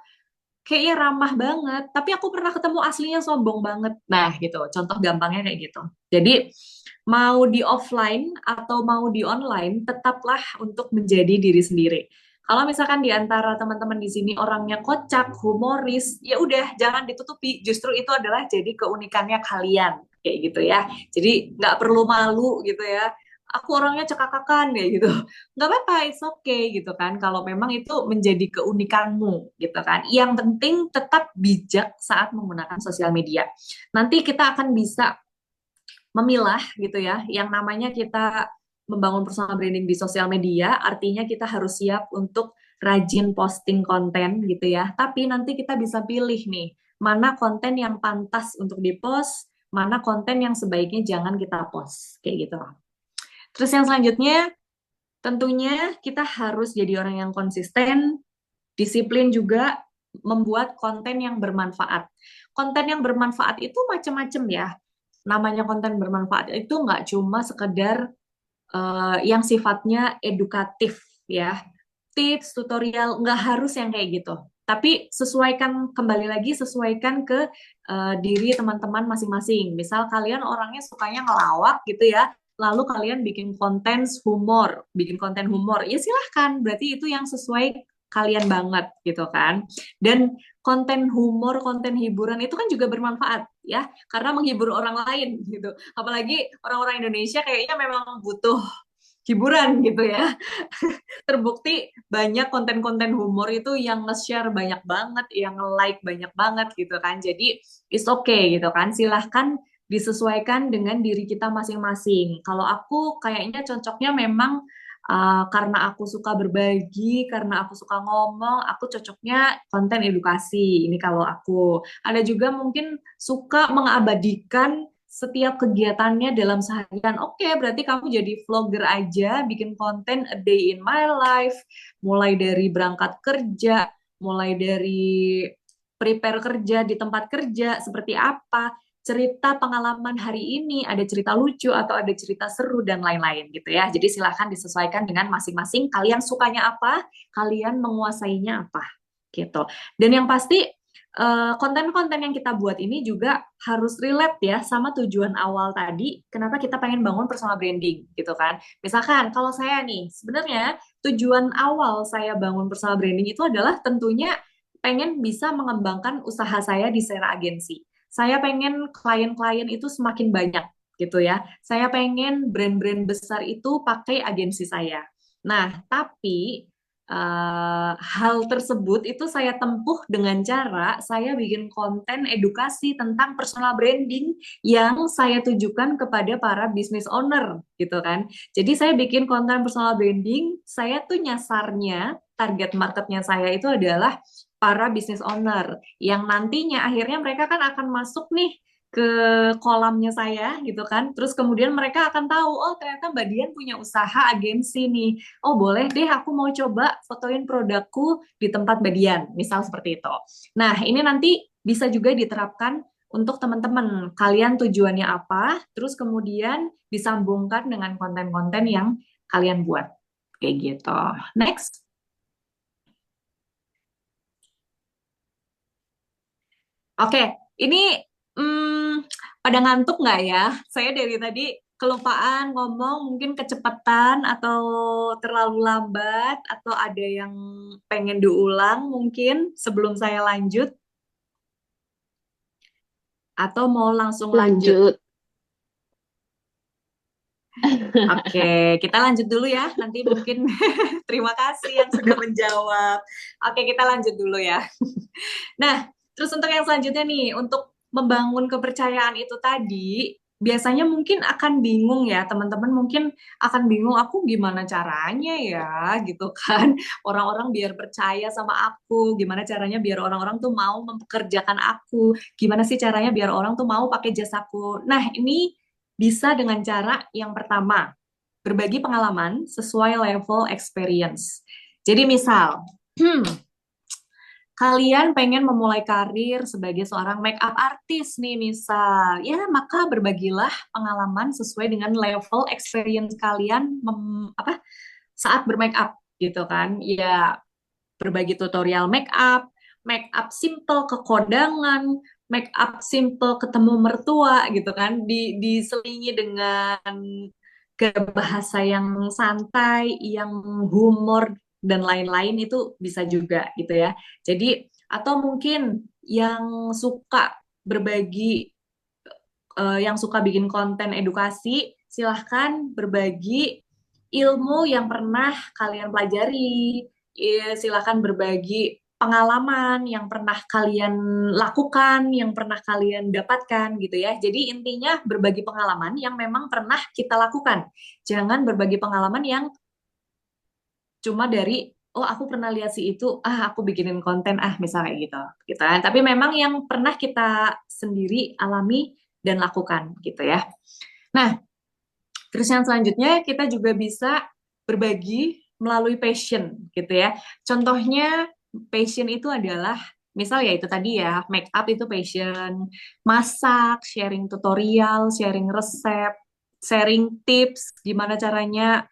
kayaknya ramah banget, tapi aku pernah ketemu aslinya sombong banget. Nah, gitu. Contoh gampangnya kayak gitu. Jadi, mau di offline atau mau di online, tetaplah untuk menjadi diri sendiri. Kalau misalkan di antara teman-teman di sini orangnya kocak, humoris, ya udah jangan ditutupi. Justru itu adalah jadi keunikannya kalian, kayak gitu ya. Jadi nggak perlu malu gitu ya. Aku orangnya cekakakan ya gitu, nggak apa-apa, it's okay gitu kan. Kalau memang itu menjadi keunikanmu gitu kan. Yang penting tetap bijak saat menggunakan sosial media. Nanti kita akan bisa memilah gitu ya. Yang namanya kita membangun personal branding di sosial media, artinya kita harus siap untuk rajin posting konten gitu ya. Tapi nanti kita bisa pilih nih, mana konten yang pantas untuk dipost, mana konten yang sebaiknya jangan kita post, kayak gitu. Terus yang selanjutnya, tentunya kita harus jadi orang yang konsisten, disiplin juga, membuat konten yang bermanfaat. Konten yang bermanfaat itu macam-macam ya. Namanya konten bermanfaat itu nggak cuma sekedar yang sifatnya edukatif ya. Tips, tutorial, nggak harus yang kayak gitu. Tapi sesuaikan, kembali lagi sesuaikan ke diri teman-teman masing-masing. Misal kalian orangnya sukanya ngelawak gitu ya, lalu kalian bikin konten humor, ya silahkan. Berarti itu yang sesuai kalian banget gitu kan. Dan konten humor, konten hiburan itu kan juga bermanfaat ya, karena menghibur orang lain gitu. Apalagi orang-orang Indonesia kayaknya memang butuh hiburan gitu ya. Terbukti banyak konten-konten humor itu yang nge-share banyak banget, yang nge-like banyak banget gitu kan. Jadi it's okay gitu kan. Silahkan disesuaikan dengan diri kita masing-masing. Kalau aku kayaknya cocoknya memang karena aku suka berbagi, karena aku suka ngomong, aku cocoknya konten edukasi. Ini kalau aku. Ada juga mungkin suka mengabadikan setiap kegiatannya dalam seharian. Oke, berarti kamu jadi vlogger aja, bikin konten a day in my life, mulai dari berangkat kerja, mulai dari prepare kerja di tempat kerja, seperti apa, cerita pengalaman hari ini, ada cerita lucu atau ada cerita seru dan lain-lain gitu ya. Jadi silahkan disesuaikan dengan masing-masing, kalian sukanya apa, kalian menguasainya apa gitu. Dan yang pasti konten-konten yang kita buat ini juga harus relate ya sama tujuan awal tadi, kenapa kita pengen bangun personal branding gitu kan. Misalkan kalau saya nih, sebenarnya tujuan awal saya bangun personal branding itu adalah tentunya pengen bisa mengembangkan usaha saya di Sera Agensi. Saya pengen klien-klien itu semakin banyak gitu ya. Saya pengen brand-brand besar itu pakai agensi saya. Nah, tapi hal tersebut itu saya tempuh dengan cara saya bikin konten edukasi tentang personal branding yang saya tujukan kepada para business owner gitu kan. Jadi saya bikin konten personal branding, saya tuh nyasarnya target marketnya saya itu adalah para business owner yang nantinya akhirnya mereka kan akan masuk nih ke kolamnya saya gitu kan. Terus kemudian mereka akan tahu, oh ternyata Mbak Dian punya usaha agensi nih. Oh boleh deh aku mau coba fotoin produkku di tempat Mbak Dian, misal seperti itu. Nah ini nanti bisa juga diterapkan untuk teman-teman. Kalian tujuannya apa, terus kemudian disambungkan dengan konten-konten yang kalian buat. Kayak gitu. Next. Oke, ini hmm, pada ngantuk nggak ya? Saya dari tadi kelupaan ngomong, mungkin kecepatan atau terlalu lambat, atau ada yang pengen diulang mungkin sebelum saya lanjut, atau mau langsung lanjut? Lanjut. Oke, kita lanjut dulu ya. Nanti mungkin terima kasih yang sudah menjawab. Oke, kita lanjut dulu ya. Nah, terus untuk yang selanjutnya nih, untuk membangun kepercayaan itu tadi, biasanya mungkin akan bingung ya, teman-teman mungkin akan bingung, aku gimana caranya ya, gitu kan. Orang-orang biar percaya sama aku, gimana caranya biar orang-orang tuh mau mempekerjakan aku, gimana sih caranya biar orang tuh mau pakai jasaku. Nah, ini bisa dengan cara yang pertama, berbagi pengalaman sesuai level experience. Jadi misal, kalian pengen memulai karir sebagai seorang makeup artist nih misal, ya maka berbagilah pengalaman sesuai dengan level experience kalian saat bermakeup gitu kan. Ya berbagi tutorial makeup, makeup simple ke kondangan, makeup simple ketemu mertua gitu kan, diselingi dengan bahasa yang santai, yang humor dan lain-lain itu bisa juga gitu ya. Jadi atau mungkin yang suka berbagi, yang suka bikin konten edukasi, silahkan berbagi ilmu yang pernah kalian pelajari, silahkan berbagi pengalaman yang pernah kalian lakukan, yang pernah kalian dapatkan gitu ya. Jadi intinya berbagi pengalaman yang memang pernah kita lakukan. Jangan berbagi pengalaman yang cuma dari oh aku pernah lihat si itu, aku bikinin konten misalnya gitu. Gitu kan. Tapi memang yang pernah kita sendiri alami dan lakukan gitu ya. Nah, terus yang selanjutnya kita juga bisa berbagi melalui passion gitu ya. Contohnya passion itu adalah misal ya itu tadi ya, make up itu passion, masak, sharing tutorial, sharing resep, sharing tips gimana caranya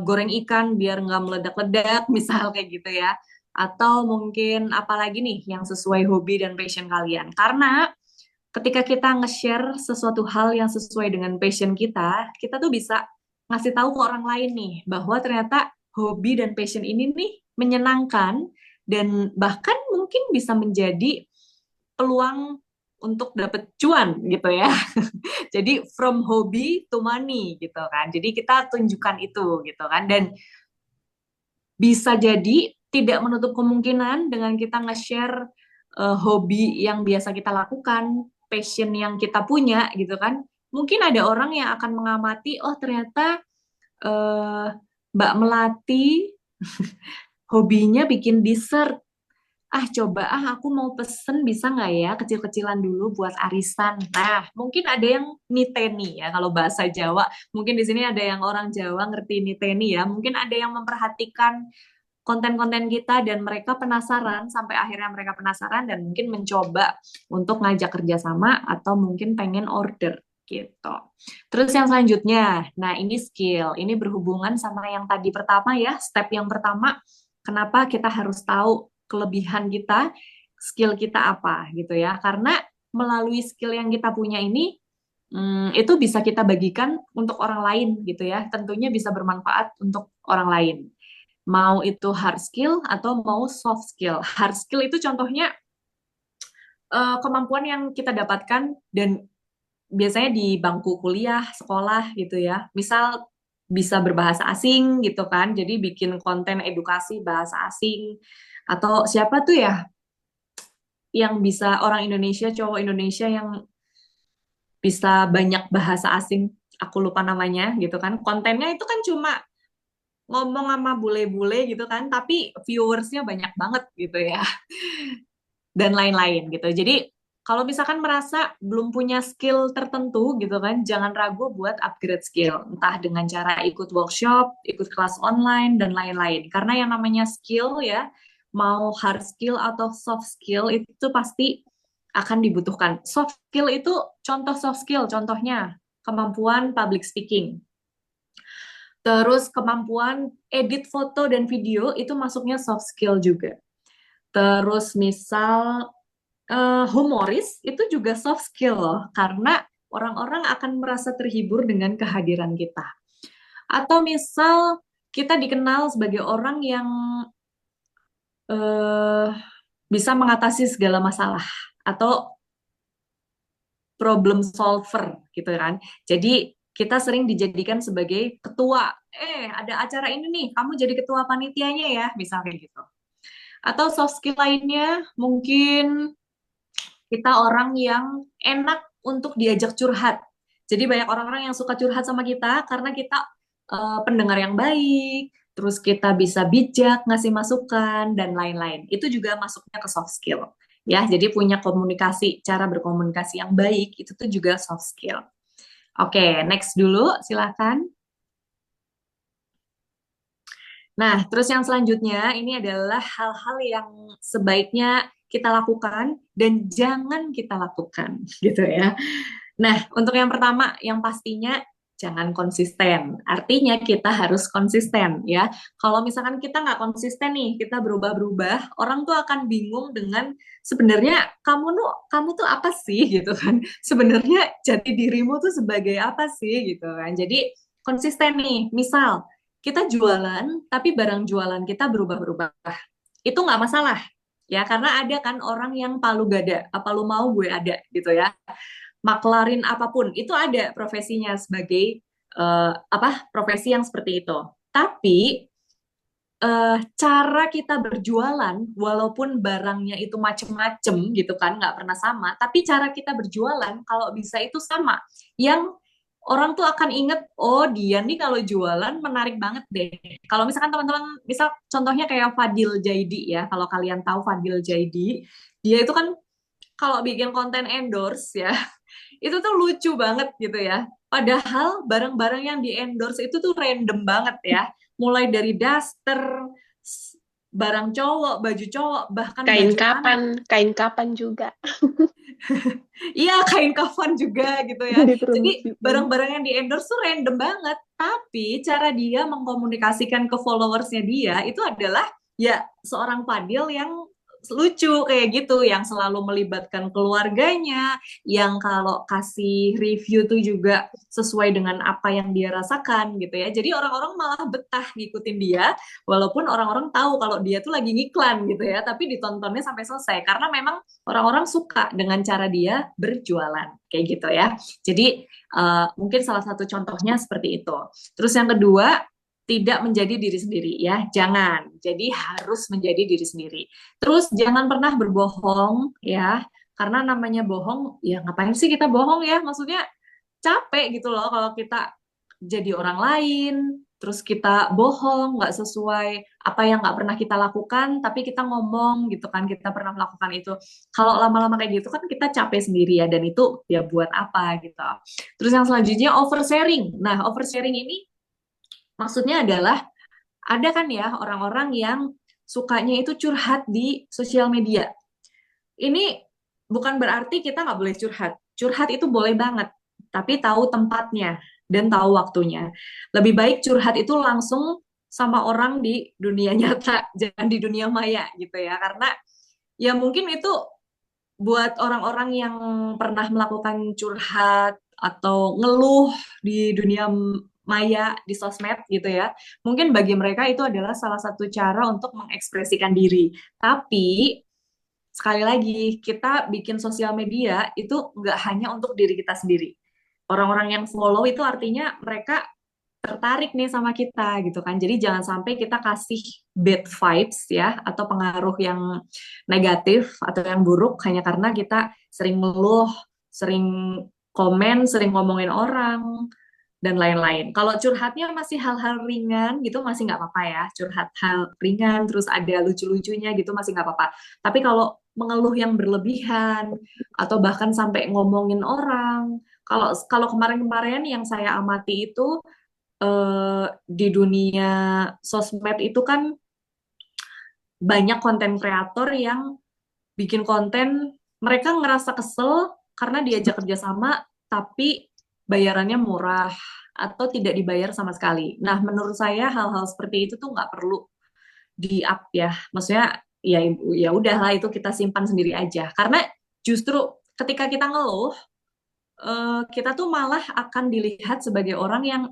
goreng ikan biar nggak meledak-ledak, misal kayak gitu ya. Atau mungkin apalagi nih yang sesuai hobi dan passion kalian. Karena ketika kita nge-share sesuatu hal yang sesuai dengan passion kita tuh bisa ngasih tahu ke orang lain nih bahwa ternyata hobi dan passion ini nih menyenangkan dan bahkan mungkin bisa menjadi peluang untuk dapat cuan gitu ya. Jadi from hobby to money gitu kan. Jadi kita tunjukkan itu gitu kan. Dan bisa jadi tidak menutup kemungkinan dengan kita nge-share hobi yang biasa kita lakukan, passion yang kita punya gitu kan. Mungkin ada orang yang akan mengamati, oh ternyata eh, Mbak Melati hobinya bikin dessert. Ah coba aku mau pesen bisa nggak ya kecil-kecilan dulu buat arisan. Nah mungkin ada yang niteni ya kalau bahasa Jawa. Mungkin di sini ada yang orang Jawa ngerti niteni ya. Mungkin ada yang memperhatikan konten-konten kita dan mereka penasaran sampai akhirnya mereka penasaran dan mungkin mencoba untuk ngajak kerjasama atau mungkin pengen order gitu. Terus yang selanjutnya, nah ini skill, ini berhubungan sama yang tadi pertama ya, step yang pertama, kenapa kita harus tahu kelebihan kita, skill kita apa gitu ya, karena melalui skill yang kita punya ini, itu bisa kita bagikan untuk orang lain gitu ya, tentunya bisa bermanfaat untuk orang lain. Mau itu hard skill atau mau soft skill. Hard skill itu contohnya kemampuan yang kita dapatkan dan biasanya di bangku kuliah, sekolah gitu ya. Misal bisa berbahasa asing gitu kan, jadi bikin konten edukasi bahasa asing. Atau siapa tuh ya yang bisa orang Indonesia, cowok Indonesia yang bisa banyak bahasa asing, aku lupa namanya gitu kan. Kontennya itu kan cuma ngomong sama bule-bule gitu kan, tapi viewersnya banyak banget gitu ya. Dan lain-lain gitu. Jadi kalau misalkan merasa belum punya skill tertentu gitu kan, jangan ragu buat upgrade skill. Entah dengan cara ikut workshop, ikut kelas online, dan lain-lain. Karena yang namanya skill ya, mau hard skill atau soft skill itu pasti akan dibutuhkan. Soft skill itu contoh soft skill, contohnya kemampuan public speaking. Terus kemampuan edit foto dan video itu masuknya soft skill juga. Terus misal humoris itu juga soft skill loh, karena orang-orang akan merasa terhibur dengan kehadiran kita. Atau misal kita dikenal sebagai orang yang eh, bisa mengatasi segala masalah atau problem solver gitu kan. Jadi kita sering dijadikan sebagai ketua. Ada acara ini nih, kamu jadi ketua panitianya ya, misalnya gitu. Atau soft skill lainnya mungkin kita orang yang enak untuk diajak curhat. Jadi banyak orang-orang yang suka curhat sama kita karena kita pendengar yang baik, terus kita bisa bijak, ngasih masukan, dan lain-lain. Itu juga masuknya ke soft skill. Ya, jadi punya komunikasi, cara berkomunikasi yang baik, itu tuh juga soft skill. Oke, next dulu, silakan. Nah, terus yang selanjutnya ini adalah hal-hal yang sebaiknya kita lakukan dan jangan kita lakukan, gitu ya. Nah, untuk yang pertama, yang pastinya jangan konsisten. Artinya kita harus konsisten ya. Kalau misalkan kita nggak konsisten nih, kita berubah-berubah, orang tuh akan bingung dengan sebenarnya kamu tuh apa sih gitu kan? Sebenarnya jati dirimu tuh sebagai apa sih gitu kan? Jadi konsisten nih. Misal kita jualan, tapi barang jualan kita berubah-berubah. Itu nggak masalah ya, karena ada kan orang yang palu gada, apa lu mau gue ada gitu ya, maklarin apapun itu ada profesinya sebagai profesi yang seperti itu. Tapi cara kita berjualan walaupun barangnya itu macem-macem gitu kan nggak pernah sama, tapi cara kita berjualan kalau bisa itu sama, yang orang tuh akan inget, oh dia nih kalau jualan menarik banget deh. Kalau misalkan teman-teman, misal contohnya kayak Fadil Jaidi ya, kalau kalian tahu Fadil Jaidi, dia itu kan kalau bikin konten endorse ya, itu tuh lucu banget gitu ya. Padahal barang-barang yang di endorse itu tuh random banget ya. Mulai dari daster, barang cowok, baju cowok, bahkan baju anak. Kain kapan juga Iya, kain kafan juga gitu ya. Jadi dipromosikan. barang-barang yang di endorse tuh random banget. Tapi cara dia mengkomunikasikan ke followersnya dia itu adalah ya seorang Fadil yang lucu kayak gitu, yang selalu melibatkan keluarganya, yang kalau kasih review tuh juga sesuai dengan apa yang dia rasakan gitu ya. Jadi orang-orang malah betah ngikutin dia, walaupun orang-orang tahu kalau dia tuh lagi ngiklan gitu ya, tapi ditontonnya sampai selesai karena memang orang-orang suka dengan cara dia berjualan kayak gitu ya. Jadi mungkin salah satu contohnya seperti itu. Terus yang kedua, tidak menjadi diri sendiri ya, jangan. Jadi harus menjadi diri sendiri. Terus jangan pernah berbohong ya, karena namanya bohong, ya ngapain sih kita bohong ya? Maksudnya capek gitu loh kalau kita jadi orang lain, terus kita bohong, nggak sesuai apa yang nggak pernah kita lakukan, tapi kita ngomong gitu kan, kita pernah melakukan itu. Kalau lama-lama kayak gitu kan kita capek sendiri ya, dan itu ya buat apa gitu. Terus yang selanjutnya oversharing. Nah, oversharing ini maksudnya adalah ada kan ya orang-orang yang sukanya itu curhat di sosial media. Ini bukan berarti kita nggak boleh curhat. Curhat itu boleh banget, tapi tahu tempatnya dan tahu waktunya. Lebih baik curhat itu langsung sama orang di dunia nyata, jangan di dunia maya gitu ya. Karena ya mungkin itu buat orang-orang yang pernah melakukan curhat atau ngeluh di dunia maya di sosmed gitu ya. Mungkin bagi mereka itu adalah salah satu cara untuk mengekspresikan diri. Tapi sekali lagi, kita bikin sosial media itu nggak hanya untuk diri kita sendiri. Orang-orang yang follow itu artinya mereka tertarik nih sama kita gitu kan. Jadi jangan sampai kita kasih bad vibes ya, atau pengaruh yang negatif atau yang buruk hanya karena kita sering ngeluh, sering komen, sering ngomongin orang, dan lain-lain. Kalau curhatnya masih hal-hal ringan gitu masih nggak apa-apa ya. Curhat hal ringan terus ada lucu-lucunya gitu masih nggak apa-apa. Tapi kalau mengeluh yang berlebihan atau bahkan sampai ngomongin orang, kalau kalau kemarin-kemarin yang saya amati itu di dunia sosmed itu kan banyak konten kreator yang bikin konten, mereka ngerasa kesel karena diajak kerjasama tapi bayarannya murah atau tidak dibayar sama sekali. Nah, menurut saya hal-hal seperti itu tuh nggak perlu di-up ya. Maksudnya ya ya udahlah itu kita simpan sendiri aja. Karena justru ketika kita ngeluh, kita tuh malah akan dilihat sebagai orang yang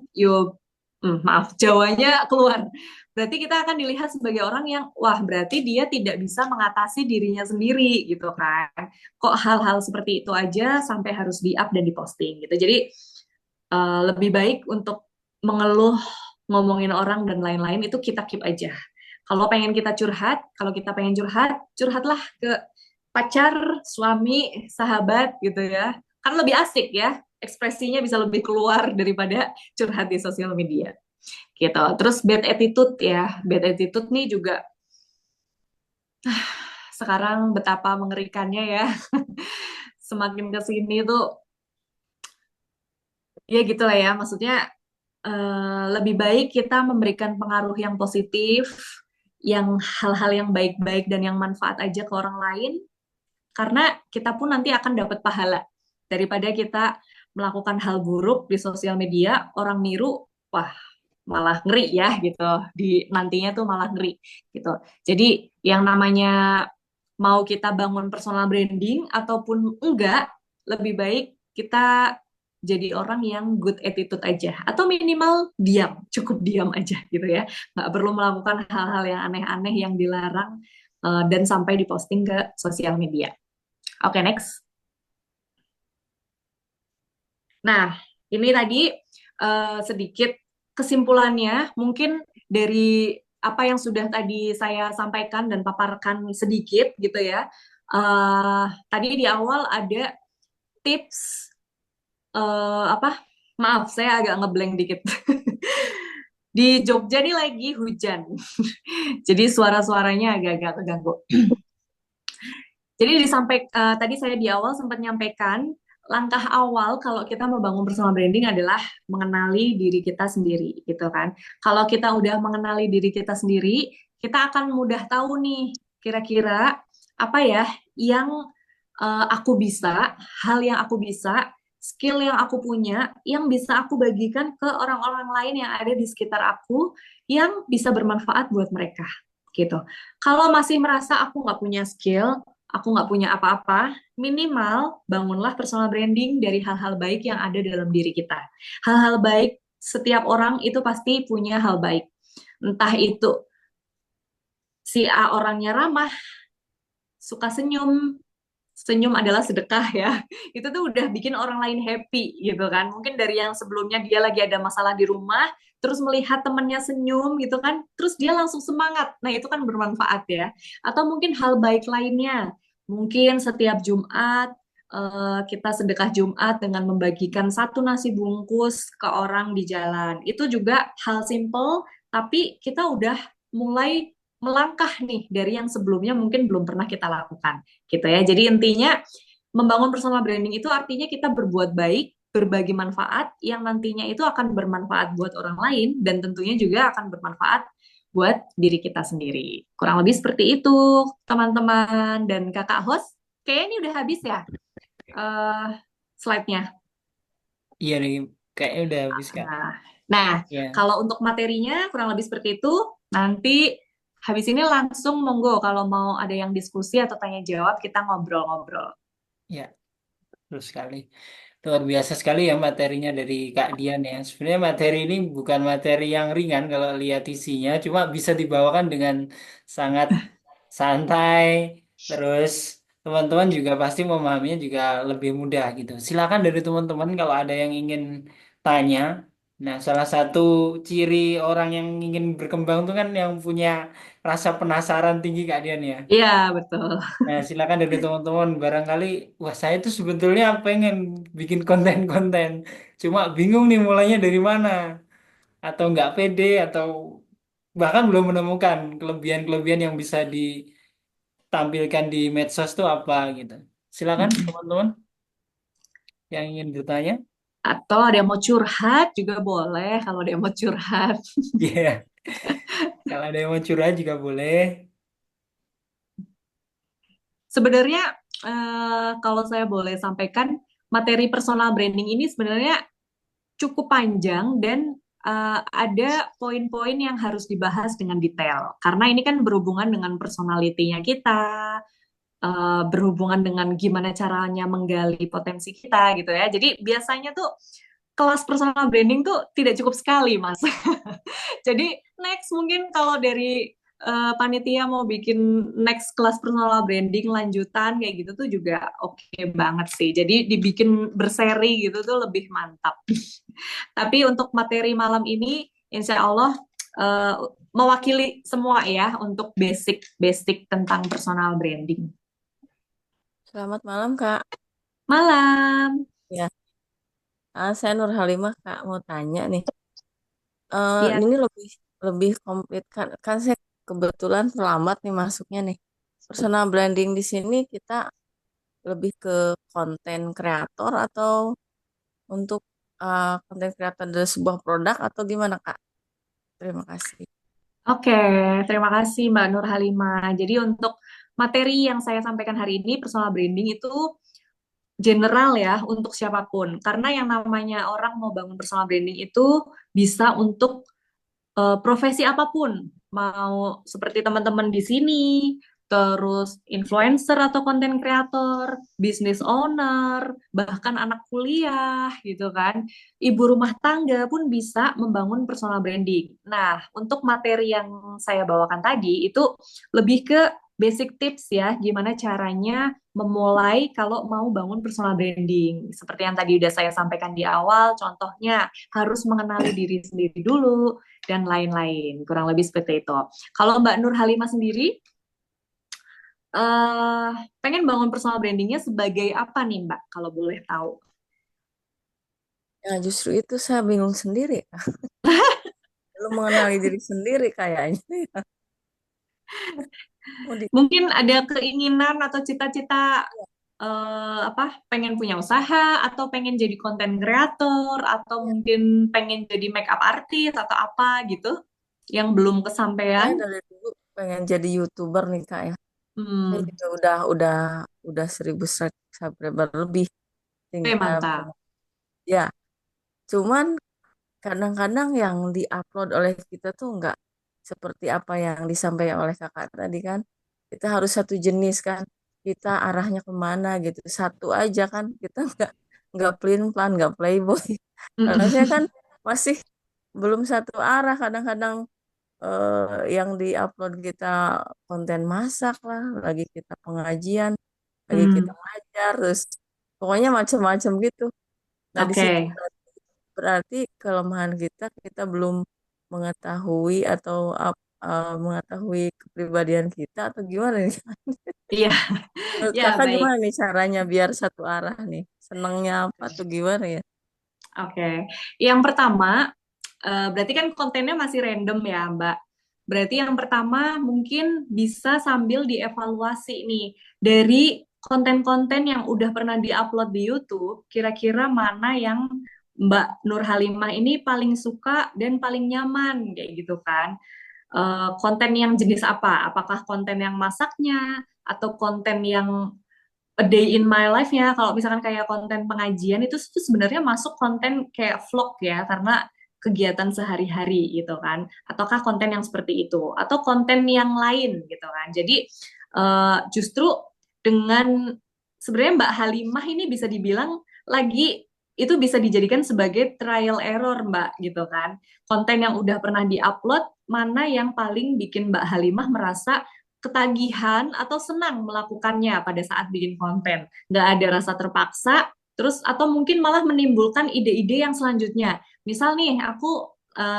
maaf Jawanya keluar. Berarti kita akan dilihat sebagai orang yang wah berarti dia tidak bisa mengatasi dirinya sendiri gitu kan. Kok hal-hal seperti itu aja sampai harus di-up dan diposting gitu. Jadi lebih baik untuk mengeluh, ngomongin orang dan lain-lain itu kita keep aja. Kalau pengen kita curhat, kalau kita pengen curhat, curhatlah ke pacar, suami, sahabat gitu ya. Kan lebih asik ya, ekspresinya bisa lebih keluar daripada curhat di sosial media. Gitu. Terus bad attitude ya. Bad attitude nih juga sekarang betapa mengerikannya ya. Semakin ke sini tuh ya gitulah ya. Maksudnya lebih baik kita memberikan pengaruh yang positif, yang hal-hal yang baik-baik dan yang manfaat aja ke orang lain, karena kita pun nanti akan dapat pahala daripada kita melakukan hal buruk di sosial media, orang niru, wah malah ngeri ya gitu, di nantinya tuh malah ngeri gitu. Jadi yang namanya mau kita bangun personal branding ataupun enggak, lebih baik kita jadi orang yang good attitude aja atau minimal diam, cukup diam aja gitu ya, nggak perlu melakukan hal-hal yang aneh-aneh yang dilarang dan sampai diposting ke sosial media. Oke, next. Nah, ini tadi sedikit kesimpulannya, mungkin dari apa yang sudah tadi saya sampaikan dan paparkan sedikit gitu ya. Tadi di awal ada tips apa? Maaf, saya agak ngeblank dikit. Di Jogja nih lagi hujan, jadi suara-suaranya agak-agak terganggu. Jadi tadi saya di awal sempat nyampaikan langkah awal kalau kita membangun personal branding adalah mengenali diri kita sendiri gitu kan. Kalau kita udah mengenali diri kita sendiri, kita akan mudah tahu nih kira-kira apa ya yang aku bisa, hal yang aku bisa, skill yang aku punya, yang bisa aku bagikan ke orang-orang lain yang ada di sekitar aku, yang bisa bermanfaat buat mereka. gitu. Kalau masih merasa aku nggak punya skill, aku nggak punya apa-apa, minimal bangunlah personal branding dari hal-hal baik yang ada dalam diri kita. Hal-hal baik, setiap orang itu pasti punya hal baik. Entah itu si A orangnya ramah, suka senyum, senyum adalah sedekah ya. Itu tuh udah bikin orang lain happy gitu kan. Mungkin dari yang sebelumnya dia lagi ada masalah di rumah, terus melihat temannya senyum gitu kan, terus dia langsung semangat. Nah, itu kan bermanfaat ya. Atau mungkin hal baik lainnya. Mungkin setiap Jumat kita sedekah Jumat dengan membagikan satu nasi bungkus ke orang di jalan. Itu juga hal simple, tapi kita udah mulai melangkah nih dari yang sebelumnya mungkin belum pernah kita lakukan gitu ya. Jadi intinya membangun personal branding itu artinya kita berbuat baik, berbagi manfaat yang nantinya itu akan bermanfaat buat orang lain dan tentunya juga akan bermanfaat buat diri kita sendiri. Kurang lebih seperti itu, teman-teman dan kakak host. Kayaknya ini udah habis ya eh slide-nya. Iya nih, kayaknya udah habis Kak. Nah, nah, Ya, kalau untuk materinya kurang lebih seperti itu. Nanti habis ini langsung monggo kalau mau ada yang diskusi atau tanya jawab kita ngobrol-ngobrol. ya, terus sekali. Luar biasa sekali ya materinya dari Kak Dian ya. Sebenarnya materi ini bukan materi yang ringan kalau lihat isinya, cuma bisa dibawakan dengan sangat santai. Terus teman-teman juga pasti memahaminya juga lebih mudah gitu. Silakan dari teman-teman kalau ada yang ingin tanya. Nah, salah satu ciri orang yang ingin berkembang itu kan yang punya rasa penasaran tinggi Kak Dian ya. Iya, betul. Nah, silakan dari teman-teman barangkali wah saya tuh sebetulnya pengen bikin konten-konten. Cuma bingung nih mulainya dari mana atau nggak pede atau bahkan belum menemukan kelebihan-kelebihan yang bisa ditampilkan di medsos tuh apa gitu. Silakan teman-teman yang ingin bertanya. Atau ada yang mau curhat juga boleh kalau ada yang mau curhat. Iya, kalau ada yang mau curhat juga boleh. Sebenarnya kalau saya boleh sampaikan materi personal branding ini sebenarnya cukup panjang dan ada poin-poin yang harus dibahas dengan detail karena ini kan berhubungan dengan personalitinya kita, berhubungan dengan gimana caranya menggali potensi kita gitu ya. Jadi biasanya tuh kelas personal branding tuh tidak cukup sekali, Mas. Jadi next mungkin kalau dari panitia mau bikin next kelas personal branding lanjutan kayak gitu tuh juga oke banget sih. Jadi dibikin berseri gitu tuh lebih mantap. Tapi untuk materi malam ini, insya Allah eh, mewakili semua ya untuk basic-basic tentang personal branding. Selamat malam, Kak. Malam. Ya, saya Nur Halimah, Kak. Mau tanya nih. Iya. Ini lebih lebih komplit kan? Kan saya kebetulan terlambat nih masuknya nih. Personal branding di sini kita lebih ke konten kreator atau untuk konten kreator dari sebuah produk atau gimana, Kak? Terima kasih. Oke, terima kasih Mbak Nur Halimah. Jadi untuk materi yang saya sampaikan hari ini, personal branding itu general ya untuk siapapun. Karena yang namanya orang mau bangun personal branding itu bisa untuk profesi apapun, mau seperti teman-teman di sini, terus influencer atau konten kreator, business owner, bahkan anak kuliah gitu kan, ibu rumah tangga pun bisa membangun personal branding. Nah, untuk materi yang saya bawakan tadi itu lebih ke basic tips ya, gimana caranya memulai kalau mau bangun personal branding. Seperti yang tadi udah saya sampaikan di awal, contohnya harus mengenali diri sendiri dulu, dan lain-lain. Kurang lebih seperti itu. Kalau Mbak Nur Halimah sendiri, eh pengen bangun personal brandingnya sebagai apa nih Mbak, kalau boleh tahu? Ya, justru itu saya bingung sendiri. Belum mengenali diri sendiri kayaknya. Mau di Mungkin ada keinginan atau cita-cita apa pengen punya usaha atau pengen jadi konten kreator atau mungkin pengen jadi makeup artist atau apa gitu yang belum Saya kesampaian. dari dulu pengen jadi YouTuber nih, Kak ya. Saya Hmm, juga udah 1.000 subscriber lebih tinggal mantap. ya. Cuman kadang-kadang yang diupload oleh kita tuh seperti apa yang disampaikan oleh kakak tadi kan, kita harus satu jenis kan, kita arahnya kemana gitu, satu aja kan, kita nggak pelin plan, nggak playboy. Kalau saya kan masih belum satu arah, kadang-kadang yang diupload kita konten masak lah, lagi kita pengajian, lagi kita Hmm, ngajar, terus pokoknya macam-macam gitu. Nah, di situ oke. berarti kelemahan kita, kita belum mengetahui atau mengetahui kepribadian kita atau gimana nih? Iya, Menurut ya kakak baik. gimana nih caranya biar satu arah nih? Senangnya apa tuh gimana ya? Oke. Yang pertama, berarti kan kontennya masih random ya, Mbak. Berarti yang pertama mungkin bisa sambil dievaluasi nih dari konten-konten yang udah pernah diupload di YouTube, kira-kira mana yang Mbak Nur Halimah ini paling suka dan paling nyaman kayak gitu kan. Konten yang jenis apa? Apakah konten yang masaknya atau konten yang a day in my life-nya. Kalau misalkan kayak konten pengajian itu sebenarnya masuk konten kayak vlog ya, karena kegiatan sehari-hari gitu kan. Ataukah konten yang seperti itu atau konten yang lain gitu kan. Jadi justru dengan sebenarnya Mbak Halimah ini bisa dibilang lagi itu bisa dijadikan sebagai trial error Mbak gitu kan. Konten yang udah pernah diupload mana yang paling bikin Mbak Halimah merasa ketagihan atau senang melakukannya pada saat bikin konten. Nggak ada rasa terpaksa, terus atau mungkin malah menimbulkan ide-ide yang selanjutnya. Misal nih,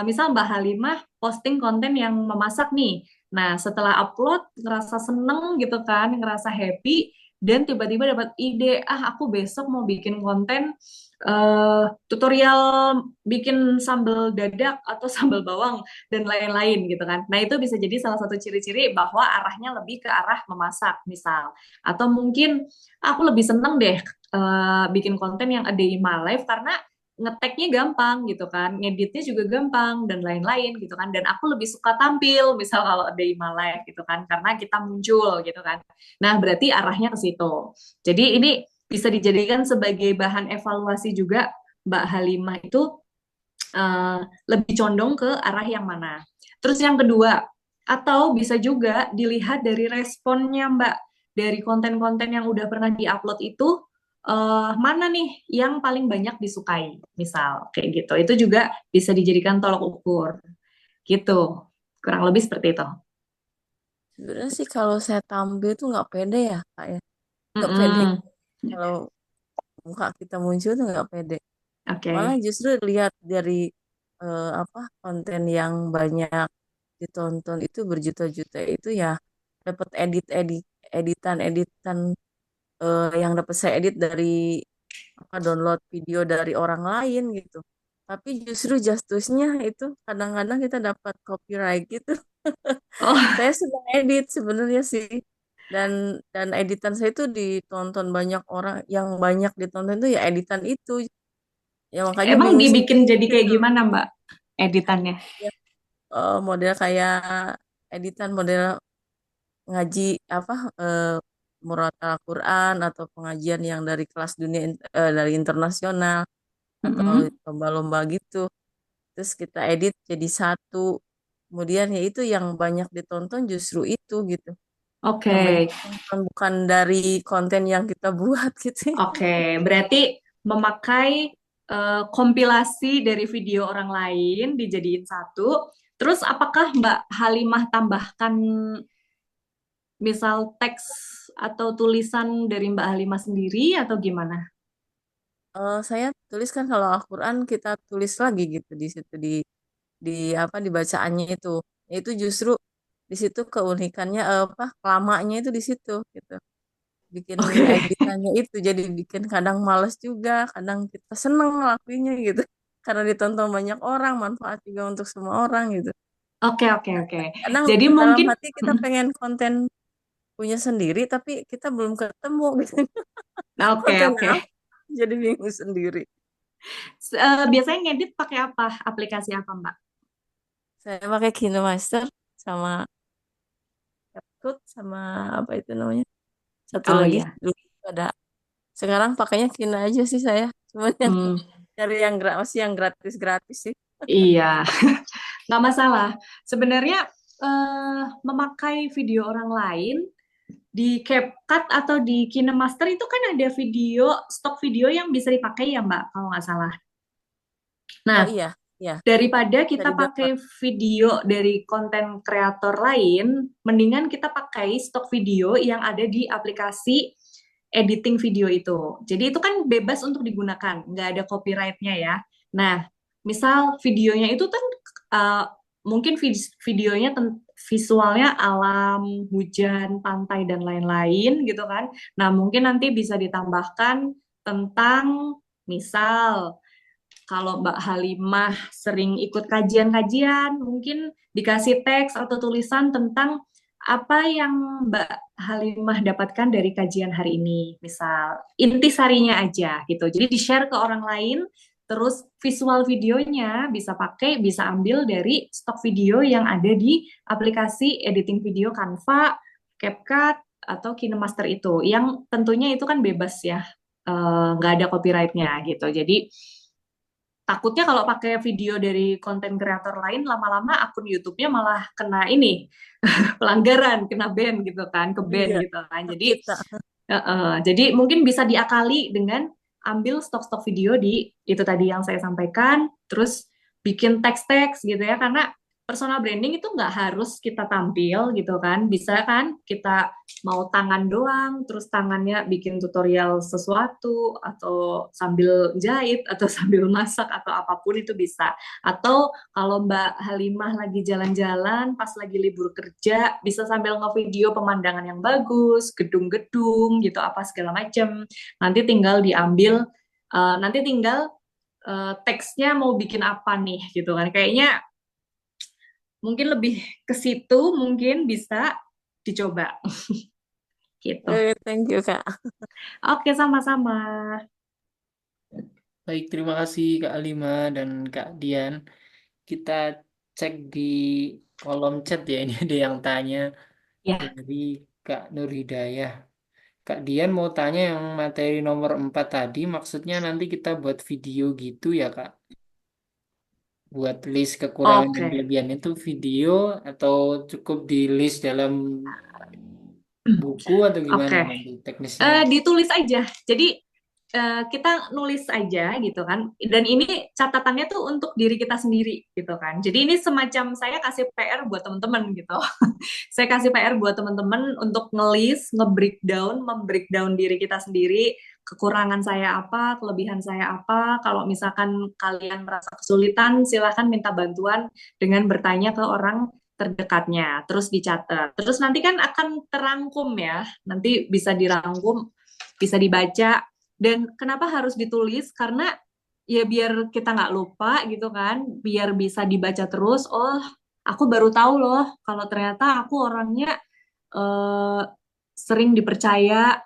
misal Mbak Halimah posting konten yang memasak nih. Nah, setelah upload, ngerasa seneng gitu kan, ngerasa happy, dan tiba-tiba dapat ide, aku besok mau bikin konten tutorial bikin sambal dadak atau sambal bawang dan lain-lain gitu kan. Nah, itu bisa jadi salah satu ciri-ciri bahwa arahnya lebih ke arah memasak, misal. Atau mungkin aku lebih seneng deh bikin konten yang ada in my life karena ngeteknya gampang gitu kan, ngeditnya juga gampang dan lain-lain gitu kan. Dan aku lebih suka tampil, misal kalau ada in my life gitu kan, karena kita muncul gitu kan. Nah, berarti arahnya ke situ. Jadi ini bisa dijadikan sebagai bahan evaluasi juga Mbak Halimah itu eh, lebih condong ke arah yang mana. Terus yang kedua, atau bisa juga dilihat dari responnya Mbak, dari konten-konten yang udah pernah diupload itu, mana nih yang paling banyak disukai, misal kayak gitu. Itu juga bisa dijadikan tolok ukur, gitu. Kurang lebih seperti itu. Sebenarnya sih kalau saya tampil tuh nggak pede ya kak ya, nggak pede Mm-mm. kalau muka kita muncul tuh nggak pede. Malah Oke. justru lihat dari apa konten yang banyak ditonton itu berjuta-juta itu ya, dapat editan yang dapat saya edit dari apa download video dari orang lain gitu. Tapi justru justusnya itu kadang-kadang kita dapat copyright gitu. Oh, Saya sedang edit sebenarnya sih. Dan editan saya itu ditonton banyak orang, yang banyak ditonton itu ya editan itu. Ya makanya emang bingung dibikin sendiri jadi kayak gitu. gimana Mbak editannya? Ya, model kayak editan model ngaji apa murotal Al-Quran atau pengajian yang dari kelas dunia dari internasional atau Mm-mm. lomba-lomba gitu. Terus kita edit jadi satu. Kemudian ya itu yang banyak ditonton justru itu gitu. Yang banyak Oke. ditonton bukan dari konten yang kita buat gitu. Oke, berarti memakai kompilasi dari video orang lain dijadiin satu. Terus apakah Mbak Halimah tambahkan misal teks atau tulisan dari Mbak Halimah sendiri atau gimana? Saya tuliskan kalau Al-Quran kita tulis lagi gitu di situ di apa di bacaannya itu. Itu justru di situ keunikannya apa lamanya itu di situ gitu. Bikin Oke, editannya itu jadi bikin kadang males juga, kadang kita seneng ngelakuinnya gitu. Karena ditonton banyak orang, manfaat juga untuk semua orang gitu. oke, oke, oke. Kadang Jadi dalam mungkin, hati kita pengen konten punya sendiri, tapi kita belum ketemu gitu. oke, Konten oke. apa? Jadi bingung sendiri. Biasanya ngedit pakai apa? Aplikasi apa Mbak? Saya pakai KinoMaster sama CapCut sama apa itu namanya? Satu Oh lagi iya. dulu ada. Sekarang pakainya Kino aja sih saya. Cuman yang Hmm, cari yang masih yang gratis-gratis sih. iya. nggak masalah. Sebenarnya memakai video orang lain di CapCut atau di KineMaster itu kan ada stok video yang bisa dipakai ya Mbak, kalau nggak salah. Oh Nah, iya, iya, daripada bisa kita di-download. pakai video dari konten kreator lain, mendingan kita pakai stok video yang ada di aplikasi editing video itu. Jadi itu kan bebas untuk digunakan, nggak ada copyright-nya ya. Nah, misal videonya itu kan uh, mungkin videonya visualnya alam, hujan, pantai, dan lain-lain gitu kan. Nah, mungkin nanti bisa ditambahkan tentang misal kalau Mbak Halimah sering ikut kajian-kajian, mungkin dikasih teks atau tulisan tentang apa yang Mbak Halimah dapatkan dari kajian hari ini. Misal, intisarinya aja gitu. Jadi di-share ke orang lain, terus visual videonya bisa ambil dari stok video yang ada di aplikasi editing video Canva, CapCut, atau KineMaster itu. Yang tentunya itu kan bebas ya, nggak ada copyright-nya gitu. Jadi takutnya kalau pakai video dari konten kreator lain lama-lama akun YouTube-nya malah kena ini pelanggaran, kena ban gitu kan, ke ban Iya, gitu kan. hak Jadi cipta. jadi mungkin bisa diakali dengan ambil stok-stok video di itu tadi yang saya sampaikan, terus bikin teks-teks gitu ya, karena personal branding itu nggak harus kita tampil gitu kan, bisa kan kita mau tangan doang, terus tangannya bikin tutorial sesuatu, atau sambil jahit, atau sambil masak, atau apapun itu bisa. Atau kalau Mbak Halimah lagi jalan-jalan, pas lagi libur kerja, bisa sambil ngevideo pemandangan yang bagus, gedung-gedung gitu, apa segala macam. Nanti tinggal teksnya mau bikin apa nih gitu kan. Kayaknya mungkin lebih ke situ, mungkin bisa dicoba gitu. Oke, thank you, Kak. Oke, sama-sama. Baik, terima kasih Kak Alima dan Kak Dian. Kita cek di kolom chat ya, ini ada yang tanya Ya, dari Kak Nur Hidayah. Kak Dian mau tanya yang materi nomor 4 tadi, maksudnya nanti kita buat video gitu ya Kak? Buat list kekurangan dan oke. kelebihan itu video atau cukup di list dalam buku atau gimana Oke. nanti teknisnya? Ditulis aja. Jadi kita nulis aja gitu kan. Dan ini catatannya tuh untuk diri kita sendiri gitu kan. Jadi ini semacam saya kasih PR buat teman-teman gitu. Saya kasih PR buat teman-teman untuk ngelis, nge-breakdown, membreakdown diri kita sendiri, kekurangan saya apa, kelebihan saya apa. Kalau misalkan kalian merasa kesulitan, silahkan minta bantuan dengan bertanya ke orang terdekatnya, terus dicatat. Terus nanti kan akan terangkum ya, nanti bisa dirangkum, bisa dibaca. Dan kenapa harus ditulis? Karena ya biar kita nggak lupa gitu kan, biar bisa dibaca terus. Oh, aku baru tahu loh kalau ternyata aku orangnya eh, sering dipercaya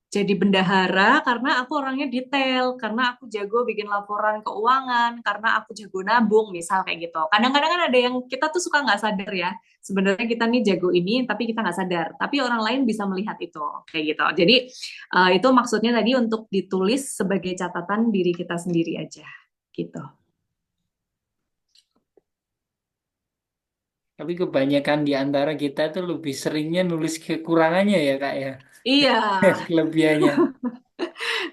jadi bendahara karena aku orangnya detail, karena aku jago bikin laporan keuangan, karena aku jago nabung, misal kayak gitu. Kadang-kadang kan ada yang kita tuh suka nggak sadar ya, sebenarnya kita nih jago ini, tapi kita nggak sadar. Tapi orang lain bisa melihat itu, kayak gitu. Jadi itu maksudnya tadi untuk ditulis sebagai catatan diri kita sendiri aja, gitu. Tapi kebanyakan di antara kita tuh lebih seringnya nulis kekurangannya ya Kak ya, Iya, kelebihannya.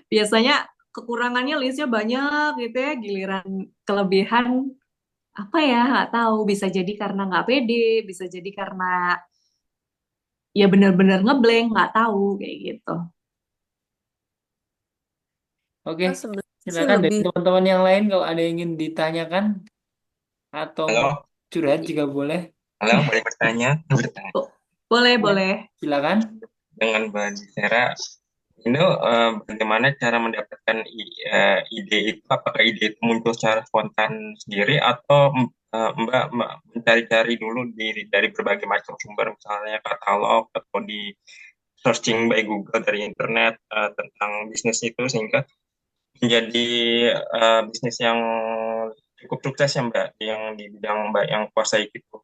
biasanya kekurangannya listnya banyak gitu ya, giliran kelebihan apa ya nggak tahu, bisa jadi karena nggak pede, bisa jadi karena ya benar-benar ngeblank, nggak tahu kayak gitu. Oke, Nah, sebenarnya sih silakan dari lebih teman-teman yang lain kalau ada yang ingin ditanyakan atau mau Halo, curhat juga boleh. halo, boleh bertanya? Bertanya. Boleh, Ya, boleh. silakan. Dengan Mbak Sarah, bagaimana cara mendapatkan ide itu? Apakah ide itu muncul secara spontan sendiri atau Mbak mencari-cari dulu dari berbagai macam sumber, misalnya katalog atau di searching by Google dari internet tentang bisnis itu sehingga menjadi bisnis yang cukup sukses ya Mbak, yang di bidang Mbak yang kuasai gitu.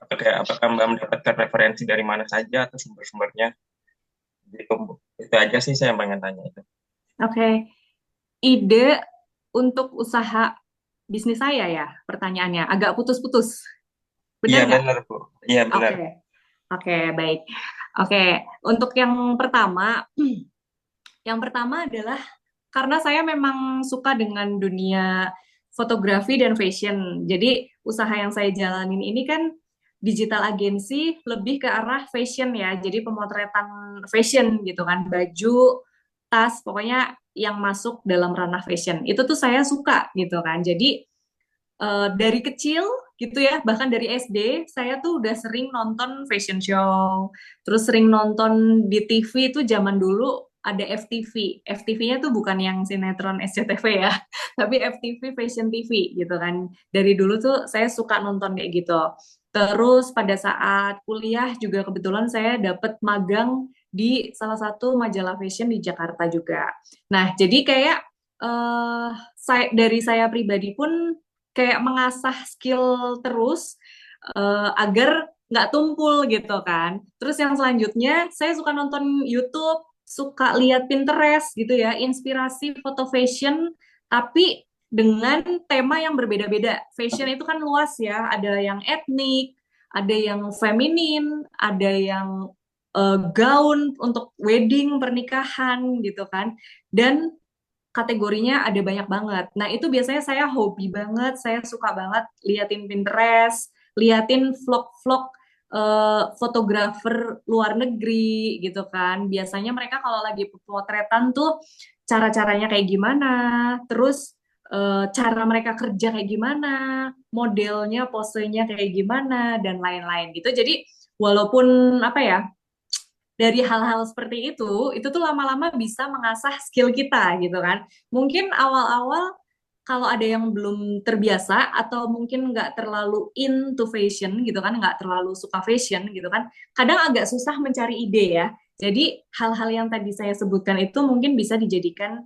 Apakah Mbak mendapatkan referensi dari mana saja atau sumber-sumbernya? Gitu. Itu aja sih saya pengen tanya itu. Oke, ide untuk usaha bisnis saya ya, pertanyaannya agak putus-putus. Benar Iya nggak? benar Bu. Iya benar. Oke, oke, baik. Oke, untuk yang pertama, yang pertama adalah karena saya memang suka dengan dunia fotografi dan fashion. Jadi usaha yang saya jalanin ini kan digital agency lebih ke arah fashion ya. Jadi pemotretan fashion gitu kan, baju, tas, pokoknya yang masuk dalam ranah fashion. Itu tuh saya suka gitu kan. Jadi dari kecil gitu ya, bahkan dari SD saya tuh udah sering nonton fashion show, terus sering nonton di TV itu zaman dulu ada FTV. FTV-nya tuh bukan yang sinetron SCTV ya, tapi FTV Fashion TV gitu kan. Dari dulu tuh saya suka nonton kayak gitu. Terus pada saat kuliah juga kebetulan saya dapat magang di salah satu majalah fashion di Jakarta juga. Nah, jadi kayak dari saya pribadi pun kayak mengasah skill terus agar nggak tumpul gitu kan. Terus yang selanjutnya saya suka nonton YouTube, suka lihat Pinterest gitu ya, inspirasi foto fashion, tapi dengan tema yang berbeda-beda. Fashion itu kan luas ya, ada yang etnik, ada yang feminin, ada yang gaun untuk wedding, pernikahan gitu kan. Dan kategorinya ada banyak banget. Nah, itu biasanya saya hobi banget, saya suka banget liatin Pinterest, liatin vlog-vlog fotografer luar negeri gitu kan. Biasanya mereka kalau lagi pemotretan tuh cara-caranya kayak gimana, terus cara mereka kerja kayak gimana, modelnya, posenya kayak gimana, dan lain-lain gitu. Jadi, walaupun apa ya, dari hal-hal seperti itu tuh lama-lama bisa mengasah skill kita gitu kan. Mungkin awal-awal kalau ada yang belum terbiasa atau mungkin nggak terlalu into fashion gitu kan, nggak terlalu suka fashion gitu kan, kadang agak susah mencari ide ya. Jadi hal-hal yang tadi saya sebutkan itu mungkin bisa dijadikan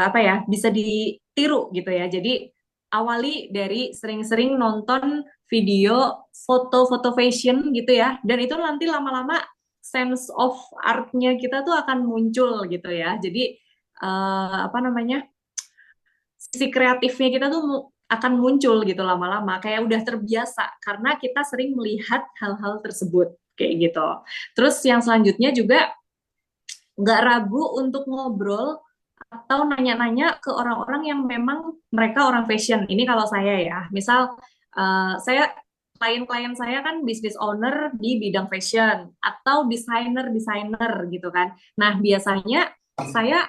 apa ya, bisa ditiru gitu ya. Jadi awali dari sering-sering nonton video foto-foto fashion gitu ya, dan itu nanti lama-lama sense of art-nya kita tuh akan muncul gitu ya. Jadi apa namanya, sisi kreatifnya kita tuh akan muncul gitu lama-lama. Kayak udah terbiasa karena kita sering melihat hal-hal tersebut kayak gitu. Terus yang selanjutnya juga nggak ragu untuk ngobrol atau nanya-nanya ke orang-orang yang memang mereka orang fashion. Ini kalau saya ya, misal saya klien-klien saya kan business owner di bidang fashion atau desainer-desainer gitu kan. Nah, biasanya saya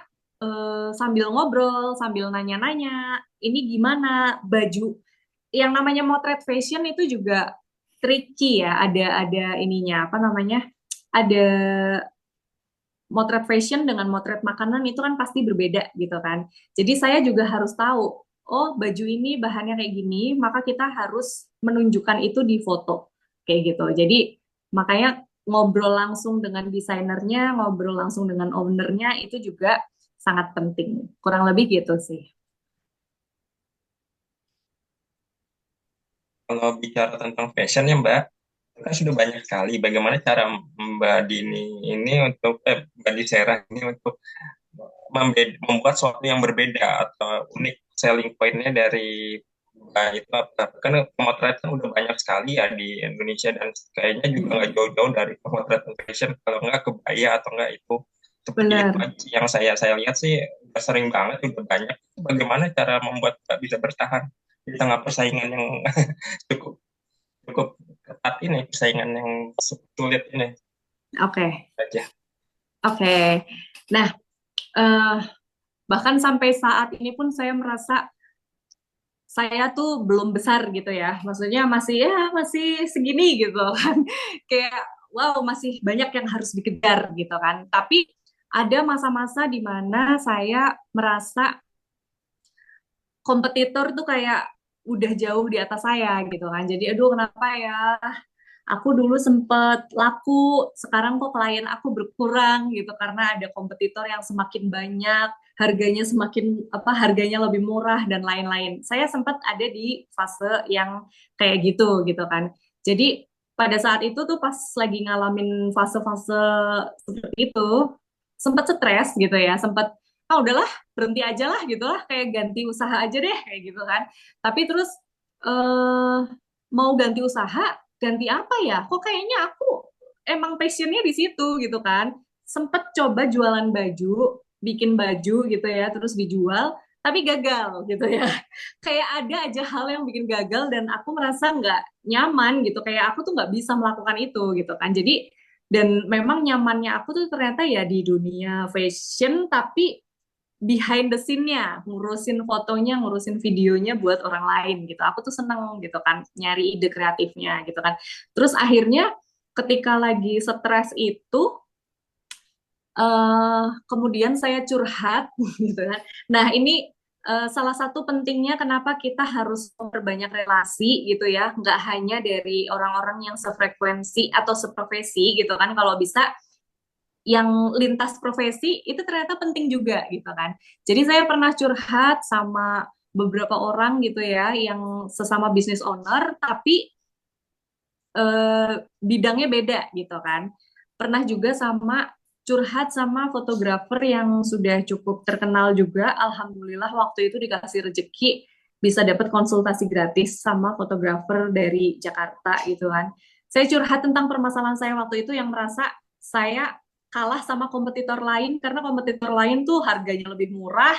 sambil ngobrol, sambil nanya-nanya, ini gimana baju yang namanya motret fashion itu juga tricky ya, ada ininya apa namanya? Ada motret fashion dengan motret makanan itu kan pasti berbeda gitu kan. Jadi saya juga harus tahu, oh baju ini bahannya kayak gini, maka kita harus menunjukkan itu di foto kayak gitu. Jadi makanya ngobrol langsung dengan desainernya, ngobrol langsung dengan ownernya itu juga sangat penting. Kurang lebih gitu sih. Kalau bicara tentang fashion ya Mbak, kan sudah banyak sekali. Bagaimana cara Mbak Dini ini untuk Mbak Disera ini untuk membuat sesuatu yang berbeda atau unik selling point-nya dari itu apa? Kan pemotretan udah banyak sekali ya di Indonesia dan kayaknya juga nggak jauh-jauh dari pemotretan fashion kalau nggak kebaya atau nggak itu seperti itu Benar. aja. Yang saya lihat sih udah sering banget udah banyak. Bagaimana cara membuat Mbak bisa bertahan di tengah persaingan yang cukup cukup ketat ini, persaingan yang sulit ini Oke. aja. Oke. Nah, eh, bahkan sampai saat ini pun saya merasa saya tuh belum besar gitu ya. Maksudnya masih ya masih segini gitu kan. Kayak wow, masih banyak yang harus dikejar gitu kan. Tapi ada masa-masa di mana saya merasa kompetitor tuh kayak udah jauh di atas saya gitu kan. Jadi aduh kenapa ya? Aku dulu sempet laku, sekarang kok klien aku berkurang gitu karena ada kompetitor yang semakin banyak, harganya semakin apa, harganya lebih murah dan lain-lain. Saya sempat ada di fase yang kayak gitu gitu kan. Jadi pada saat itu tuh pas lagi ngalamin fase-fase seperti itu, sempat stres gitu ya, sempat ah udahlah berhenti aja lah gitu lah, kayak ganti usaha aja deh kayak gitu kan. Tapi terus eh mau ganti usaha, ganti apa ya? Kok kayaknya aku emang passionnya di situ gitu kan. Sempet coba jualan baju, bikin baju gitu ya, terus dijual, tapi gagal gitu ya. Kayak ada aja hal yang bikin gagal dan aku merasa nggak nyaman gitu. Kayak aku tuh nggak bisa melakukan itu gitu kan. Jadi dan memang nyamannya aku tuh ternyata ya di dunia fashion, tapi behind the scene-nya, ngurusin fotonya, ngurusin videonya buat orang lain gitu. Aku tuh seneng gitu kan, nyari ide kreatifnya gitu kan. Terus akhirnya ketika lagi stres itu, kemudian saya curhat gitu kan. Nah ini salah satu pentingnya kenapa kita harus memperbanyak relasi gitu ya, nggak hanya dari orang-orang yang sefrekuensi atau seprofesi gitu kan. Kalau bisa yang lintas profesi itu ternyata penting juga gitu kan. Jadi saya pernah curhat sama beberapa orang gitu ya yang sesama business owner tapi bidangnya beda gitu kan. Pernah juga sama curhat sama fotografer yang sudah cukup terkenal juga. Alhamdulillah waktu itu dikasih rezeki bisa dapat konsultasi gratis sama fotografer dari Jakarta gitu kan. Saya curhat tentang permasalahan saya waktu itu yang merasa saya kalah sama kompetitor lain karena kompetitor lain tuh harganya lebih murah,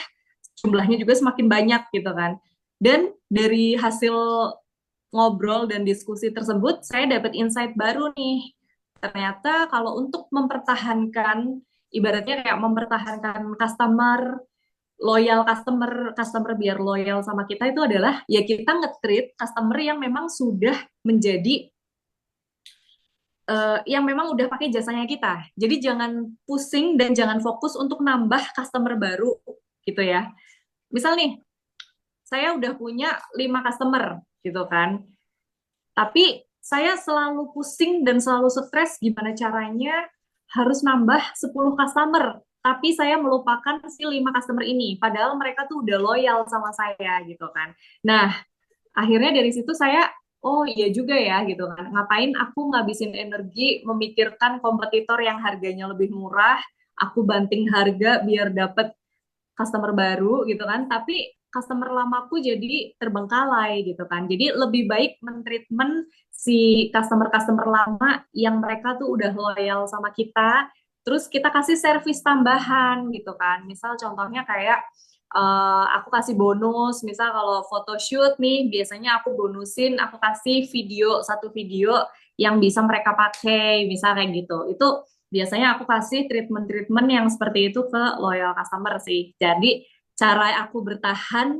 jumlahnya juga semakin banyak gitu kan. Dan dari hasil ngobrol dan diskusi tersebut, saya dapat insight baru nih. Ternyata kalau untuk mempertahankan, ibaratnya kayak mempertahankan customer, loyal customer, customer biar loyal sama kita itu adalah ya kita nge-treat customer yang memang sudah menjadi yang memang udah pakai jasanya kita. Jadi jangan pusing dan jangan fokus untuk nambah customer baru gitu ya. Misal nih, saya udah punya 5 customer gitu kan. Tapi saya selalu pusing dan selalu stres gimana caranya harus nambah 10 customer. Tapi saya melupakan si 5 customer ini. Padahal mereka tuh udah loyal sama saya gitu kan. Nah, akhirnya dari situ saya, oh iya juga ya gitu kan. Ngapain aku ngabisin energi memikirkan kompetitor yang harganya lebih murah. Aku banting harga biar dapet customer baru gitu kan, tapi customer lamaku jadi terbengkalai gitu kan. Jadi lebih baik mentreatment si customer-customer lama yang mereka tuh udah loyal sama kita, terus kita kasih service tambahan gitu kan. Misal contohnya kayak aku kasih bonus, misal kalau photoshoot nih, biasanya aku bonusin, aku kasih video, satu video yang bisa mereka pakai, misal kayak gitu. Itu biasanya aku kasih treatment-treatment yang seperti itu ke loyal customer sih. Jadi cara aku bertahan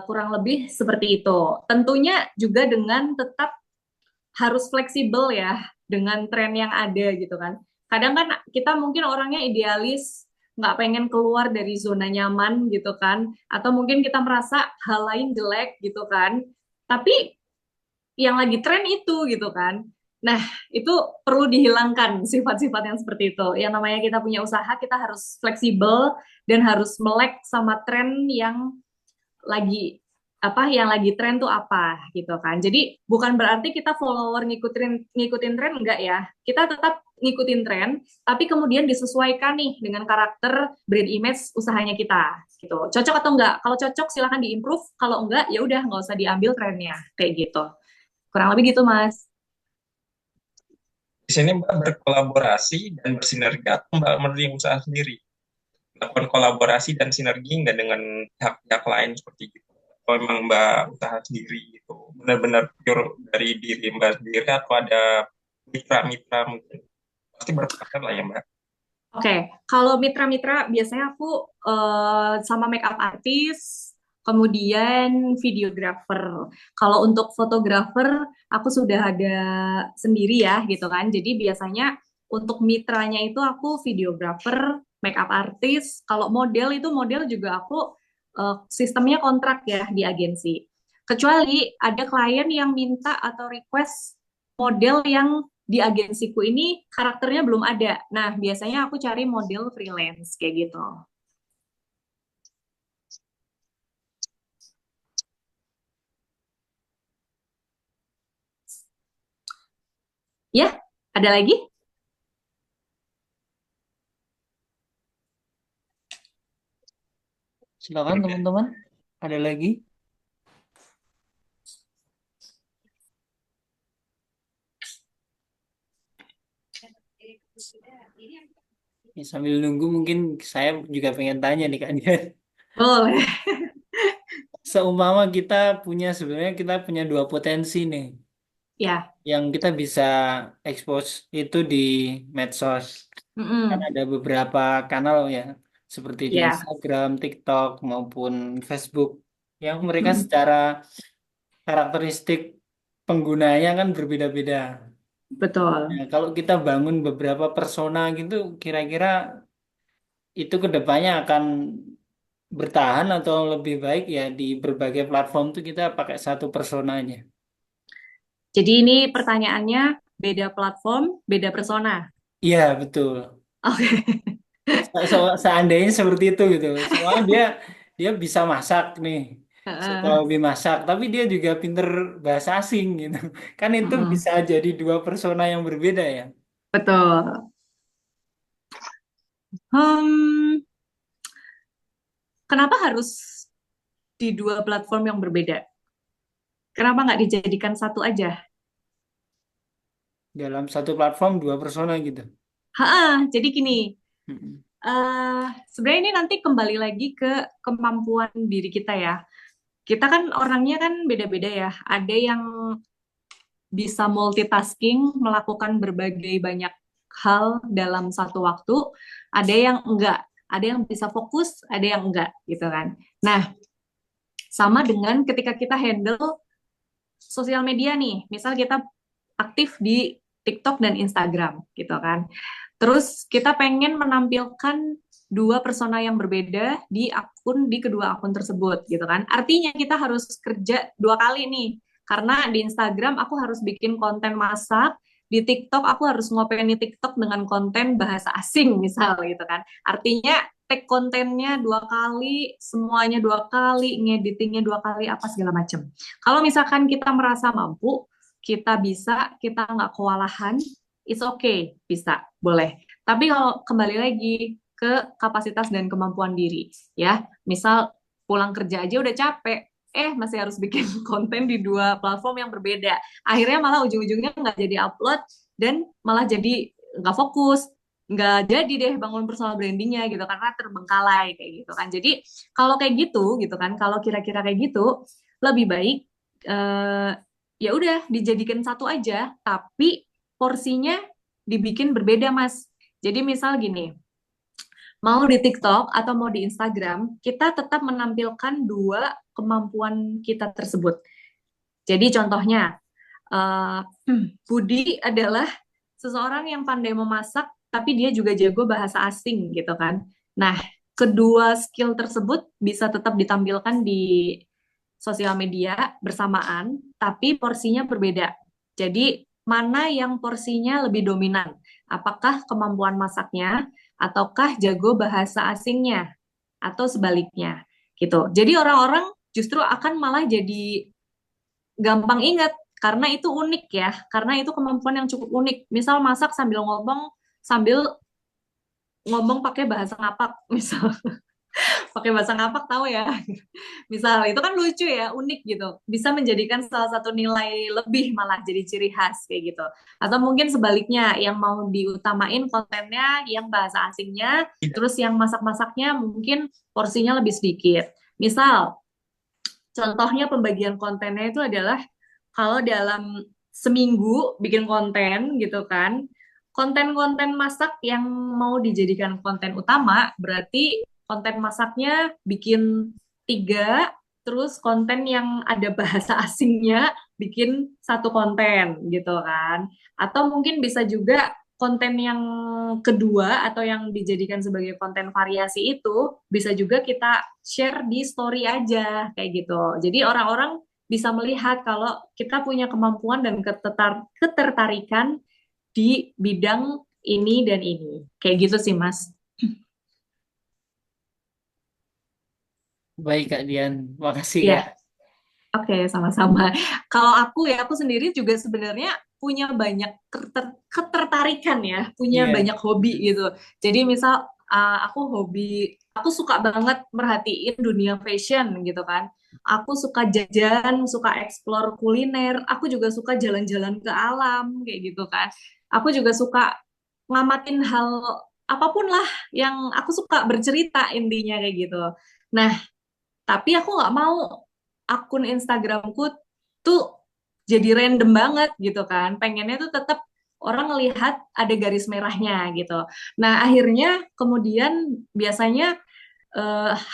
kurang lebih seperti itu. Tentunya juga dengan tetap harus fleksibel ya dengan tren yang ada gitu kan. Kadang kan kita mungkin orangnya idealis, nggak pengen keluar dari zona nyaman gitu kan. Atau mungkin kita merasa hal lain jelek gitu kan. Tapi yang lagi tren itu gitu kan. Nah, itu perlu dihilangkan sifat-sifat yang seperti itu. Yang namanya kita punya usaha, kita harus fleksibel dan harus melek sama tren yang lagi yang lagi tren tuh apa gitu kan. Jadi bukan berarti kita follower ngikutin ngikutin tren enggak ya. Kita tetap ngikutin tren, tapi kemudian disesuaikan nih dengan karakter brand image usahanya kita gitu. Cocok atau enggak? Kalau cocok silahkan diimprove, kalau enggak ya udah nggak usah diambil trennya kayak gitu. Kurang lebih gitu, Mas. Di sini Mbak berkolaborasi dan bersinergi atau Mbak mendirikan usaha sendiri? Melakukan kolaborasi dan sinergi nggak dengan pihak-pihak lain seperti itu? Kalau memang Mbak usaha sendiri gitu, benar-benar pure dari diri Mbak sendiri atau ada mitra-mitra mungkin? Pasti berpartner lah ya Mbak. Oke, kalau mitra-mitra biasanya aku sama makeup artist, kemudian videographer. Kalau untuk fotografer, aku sudah ada sendiri ya, gitu kan. Jadi biasanya untuk mitranya itu aku videographer, makeup artist. Kalau model itu model juga aku sistemnya kontrak ya di agensi. Kecuali ada klien yang minta atau request model yang di agensiku ini karakternya belum ada. Nah, biasanya aku cari model freelance kayak gitu. Ya, ada lagi? Silakan teman-teman. Ada lagi? Ya, sambil nunggu mungkin saya juga pengen tanya nih Kak Dian. Boleh. Seumpama sebenarnya kita punya dua potensi nih, Ya. yang kita bisa expose itu di medsos. Kan Mm-mm. ada beberapa kanal ya, seperti di Ya. Instagram, TikTok, maupun Facebook, yang mereka Mm-mm. secara karakteristik penggunanya kan berbeda-beda. Betul. Nah, kalau kita bangun beberapa persona gitu, kira-kira itu ke depannya akan bertahan atau lebih baik ya di berbagai platform tuh kita pakai satu personanya. Jadi ini pertanyaannya beda platform, beda persona. Iya, betul. Oke. Seandainya seperti itu gitu. Soalnya dia bisa masak nih. Suka Heeh. hobi masak, tapi dia juga pinter bahasa asing gitu. Kan itu Mm-mm. bisa jadi dua persona yang berbeda ya. Betul. Hmm, kenapa harus di dua platform yang berbeda? Kenapa nggak dijadikan satu aja? Dalam satu platform dua persona gitu. Jadi gini, Mm-mm. sebenarnya ini nanti kembali lagi ke kemampuan diri kita ya. Kita kan orangnya kan beda-beda ya. Ada yang bisa multitasking, melakukan berbagai banyak hal dalam satu waktu. Ada yang enggak. Ada yang bisa fokus, ada yang enggak, gitu kan. Nah, sama dengan ketika kita handle sosial media nih. Misal kita aktif di TikTok dan Instagram, gitu kan. Terus kita pengen menampilkan dua persona yang berbeda di kedua akun tersebut gitu kan. Artinya kita harus kerja dua kali nih. Karena di Instagram aku harus bikin konten masak, di TikTok aku harus ngopeni TikTok dengan konten bahasa asing misal gitu kan. Artinya take kontennya dua kali, semuanya dua kali, ngeditingnya dua kali, apa segala macam. Kalau misalkan kita merasa mampu, kita bisa, kita nggak kewalahan, it's okay, bisa, boleh. Tapi kalau kembali lagi ke kapasitas dan kemampuan diri, ya, misal pulang kerja aja udah capek, masih harus bikin konten di dua platform yang berbeda. Akhirnya malah ujung-ujungnya nggak jadi upload dan malah jadi nggak fokus, nggak jadi deh bangun personal brandingnya gitu karena terbengkalai kayak gitu kan. Jadi kalau kayak gitu kan, kalau kira-kira kayak gitu lebih baik eh, ya udah dijadikan satu aja, tapi porsinya dibikin berbeda, Mas. Jadi misal gini, mau di TikTok atau mau di Instagram, kita tetap menampilkan dua kemampuan kita tersebut. Jadi contohnya, eh, Budi adalah seseorang yang pandai memasak, tapi dia juga jago bahasa asing gitu kan. Nah, kedua skill tersebut bisa tetap ditampilkan di sosial media bersamaan, tapi porsinya berbeda. Jadi, mana yang porsinya lebih dominan? Apakah kemampuan masaknya, ataukah jago bahasa asingnya, atau sebaliknya? Gitu. Jadi orang-orang justru akan malah jadi gampang ingat karena itu unik ya, karena itu kemampuan yang cukup unik. Misal masak sambil ngomong pakai bahasa ngapak, misal pakai bahasa ngapak tahu ya. Misal itu kan lucu ya, unik gitu. Bisa menjadikan salah satu nilai lebih malah jadi ciri khas kayak gitu. Atau mungkin sebaliknya yang mau diutamain kontennya yang bahasa asingnya, terus yang masak-masaknya mungkin porsinya lebih sedikit. Misal contohnya pembagian kontennya itu adalah kalau dalam seminggu bikin konten gitu kan, konten-konten masak yang mau dijadikan konten utama, berarti konten masaknya bikin tiga, terus konten yang ada bahasa asingnya bikin satu konten gitu kan. Atau mungkin bisa juga konten yang kedua atau yang dijadikan sebagai konten variasi itu bisa juga kita share di story aja kayak gitu. Jadi orang-orang bisa melihat kalau kita punya kemampuan dan ketertarikan di bidang ini dan ini. Kayak gitu sih, Mas. Baik Kak Dian, makasih Kak. Ya, oke, sama-sama. Kalau aku sendiri juga sebenarnya punya banyak ketertarikan ya, punya Iya. banyak hobi gitu. Jadi misal aku suka banget merhatiin dunia fashion gitu kan. Aku suka jajan, suka explore kuliner, aku juga suka jalan-jalan ke alam kayak gitu kan. Aku juga suka ngamatin hal apapun lah yang aku suka bercerita intinya kayak gitu. Nah, tapi aku nggak mau akun Instagramku tuh jadi random banget gitu kan. Pengennya tuh tetap orang ngelihat ada garis merahnya gitu. Nah, akhirnya kemudian biasanya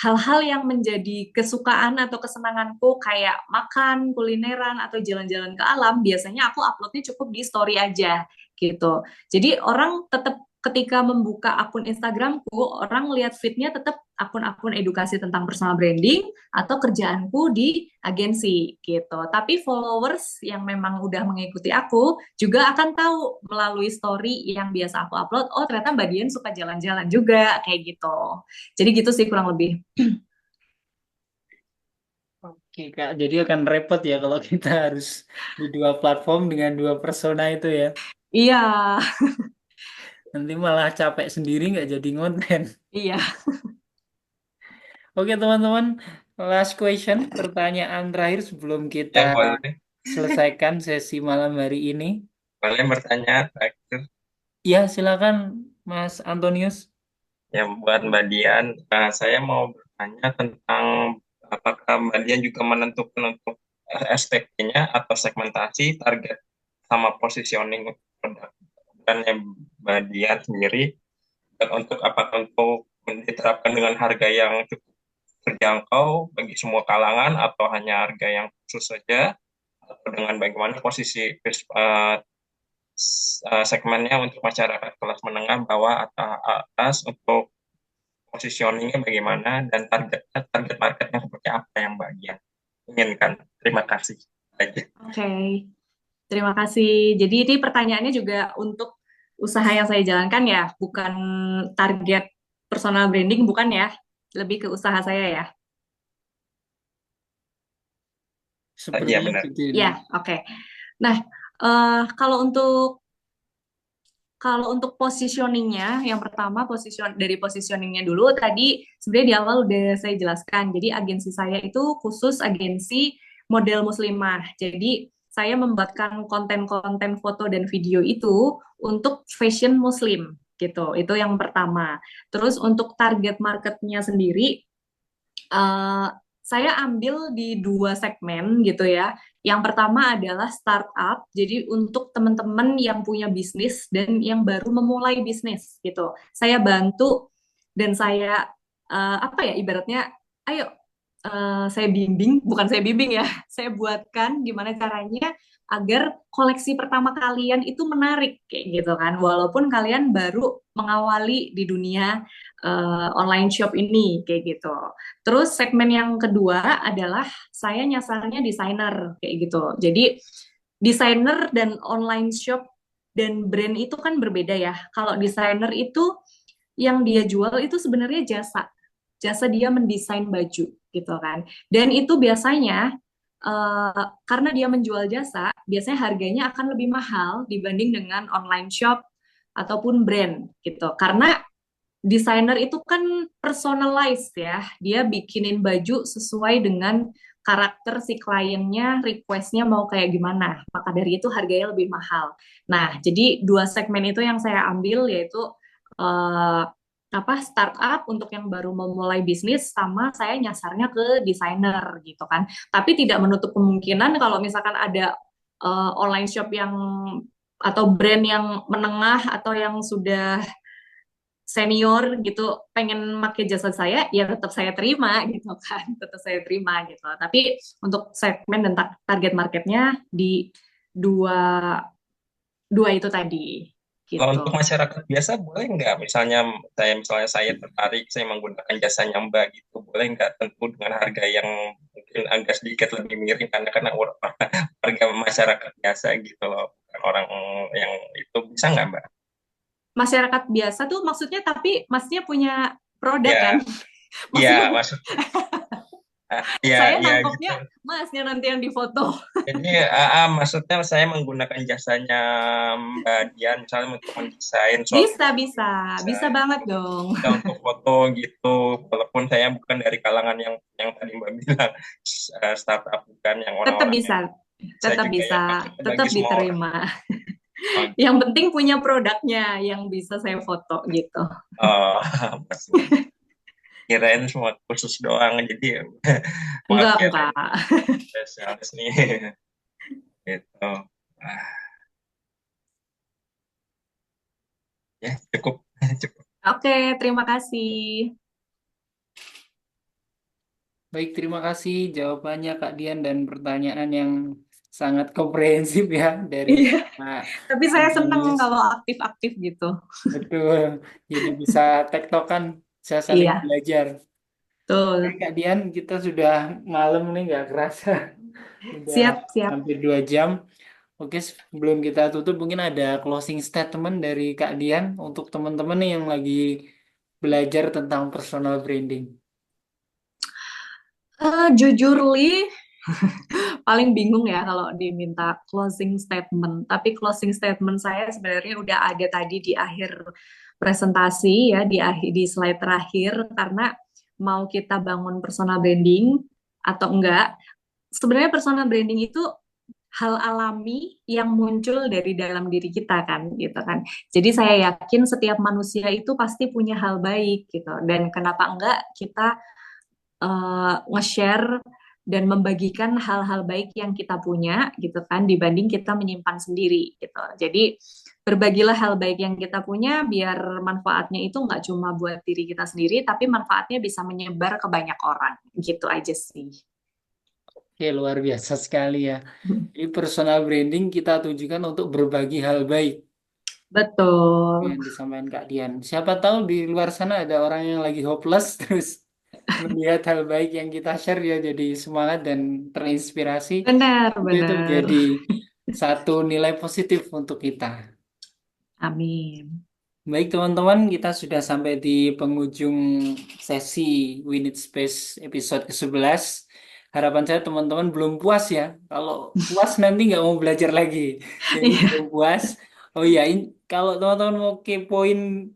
hal-hal yang menjadi kesukaan atau kesenanganku kayak makan, kulineran, atau jalan-jalan ke alam, biasanya aku uploadnya cukup di story aja gitu. Jadi orang tetap ketika membuka akun Instagramku, orang lihat feednya tetap akun-akun edukasi tentang personal branding atau kerjaanku di agensi gitu. Tapi followers yang memang udah mengikuti aku juga akan tahu melalui story yang biasa aku upload, oh ternyata Mbak Dian suka jalan-jalan juga kayak gitu. Jadi gitu sih kurang lebih. Oke Kak, jadi akan repot ya kalau kita harus di dua platform dengan dua persona itu ya. Iya, Nanti malah capek sendiri nggak jadi ngonten. iya. Oke teman-teman, last question, pertanyaan terakhir sebelum kita Ya boleh, selesaikan sesi malam hari ini. boleh bertanya terakhir. Ya, silakan Mas Antonius. Ya buat Mbak Dian, saya mau bertanya tentang apakah Mbak Dian juga menentukan untuk STP-nya atau segmentasi target sama positioning produk brandnya Mbak Dian sendiri, dan untuk apakah untuk diterapkan dengan harga yang cukup terjangkau bagi semua kalangan atau hanya harga yang khusus saja, atau dengan bagaimana posisi segmennya untuk masyarakat kelas menengah, bawah, atau atas, untuk positioningnya bagaimana, dan target marketnya seperti apa yang Mbak Dian inginkan. Terima kasih aja. Oke, terima kasih. Jadi ini pertanyaannya juga untuk usaha yang saya jalankan ya, bukan target personal branding, bukan ya. Lebih ke usaha saya ya. Iya Sepertinya benar. gitu ini. Ya, oke. Nah, kalau untuk positioningnya, yang pertama dari positioningnya dulu tadi sebenarnya di awal udah saya jelaskan. Jadi agensi saya itu khusus agensi model muslimah. Jadi saya membuatkan konten-konten foto dan video itu untuk fashion muslim gitu. Itu yang pertama. Terus untuk target marketnya sendiri eh, saya ambil di dua segmen gitu ya. Yang pertama adalah startup, jadi untuk teman-teman yang punya bisnis dan yang baru memulai bisnis gitu. Saya bantu dan saya apa ya ibaratnya, ayo saya bimbing, bukan saya bimbing ya, saya buatkan gimana caranya agar koleksi pertama kalian itu menarik kayak gitu kan. Walaupun kalian baru mengawali di dunia online shop ini kayak gitu. Terus segmen yang kedua adalah saya nyasarnya desainer kayak gitu. Jadi desainer dan online shop dan brand itu kan berbeda ya. Kalau desainer itu yang dia jual itu sebenarnya jasa. Jasa dia mendesain baju gitu kan. Dan itu biasanya karena dia menjual jasa, biasanya harganya akan lebih mahal dibanding dengan online shop ataupun brand gitu. Karena desainer itu kan personalized ya, dia bikinin baju sesuai dengan karakter si kliennya, requestnya mau kayak gimana. Maka dari itu harganya lebih mahal. Nah, jadi dua segmen itu yang saya ambil yaitu eh, apa startup untuk yang baru memulai bisnis sama saya nyasarnya ke desainer gitu kan. Tapi tidak menutup kemungkinan kalau misalkan ada online shop yang atau brand yang menengah atau yang sudah senior gitu pengen pakai jasa saya ya tetap saya terima gitu kan tetap saya terima gitu tapi untuk segmen dan target marketnya di dua dua itu tadi Kalau gitu. untuk masyarakat biasa boleh nggak, misalnya saya tertarik, saya menggunakan jasanya Mbak gitu, boleh nggak, tentu dengan harga yang mungkin agak sedikit lebih miring karena harga masyarakat biasa gitu loh, bukan orang yang itu, bisa nggak Mbak? Masyarakat biasa tuh maksudnya tapi masnya punya produk kan. Ya, Maksudnya ya maksudnya, ya, saya ya gitu. nangkepnya masnya nanti yang difoto. Jadi maksudnya saya menggunakan jasanya Mbak Dian misalnya untuk mendesain suatu Bisa bisa bisa desain banget dong. bisa untuk foto gitu, walaupun saya bukan dari kalangan yang tadi Mbak bilang, startup, bukan yang Tetap orang-orang bisa yang bisa juga ya, maksudnya bagi tetap semua orang. diterima. Oh, Yang penting punya produknya yang bisa saya foto gitu. oh, maksudnya kirain cuma kursus doang, jadi maaf ya Enggak. spesialis nih. Gitu. Ah, ya cukup, cukup. Oke, terima kasih. Baik, terima kasih jawabannya Kak Dian dan pertanyaan yang sangat komprehensif ya dari Iya, Pak tapi saya seneng Antonius. kalau aktif-aktif gitu. Betul, jadi bisa tektokan, bisa saling Iya, belajar. Oke, betul. Kak Dian, kita sudah malam nih, nggak kerasa. Udah Siap, siap. hampir 2 jam. Oke, sebelum kita tutup, mungkin ada closing statement dari Kak Dian untuk teman-teman nih yang lagi belajar tentang personal branding. Jujur Li, paling bingung ya kalau diminta closing statement. Tapi closing statement saya sebenarnya udah ada tadi di akhir presentasi ya, di slide terakhir karena mau kita bangun personal branding atau enggak, sebenarnya personal branding itu hal alami yang muncul dari dalam diri kita kan gitu kan. Jadi saya yakin setiap manusia itu pasti punya hal baik gitu dan kenapa enggak kita nge-share dan membagikan hal-hal baik yang kita punya gitu kan dibanding kita menyimpan sendiri gitu. Jadi berbagilah hal baik yang kita punya biar manfaatnya itu nggak cuma buat diri kita sendiri tapi manfaatnya bisa menyebar ke banyak orang gitu aja sih. Oke, luar biasa sekali ya. Jadi personal branding kita tujukan untuk berbagi hal baik Betul. yang disampaikan Kak Dian. Siapa tahu di luar sana ada orang yang lagi hopeless terus melihat hal baik yang kita share dia jadi semangat dan terinspirasi. Benar, Itu benar. jadi satu nilai positif untuk kita. Amin. Baik teman-teman, kita sudah sampai di penghujung sesi We Need Space episode ke-11. Harapan saya teman-teman belum puas ya. Kalau puas nanti nggak mau belajar lagi. Jadi Iya. belum puas. Oh iya, kalau teman-teman mau kepoin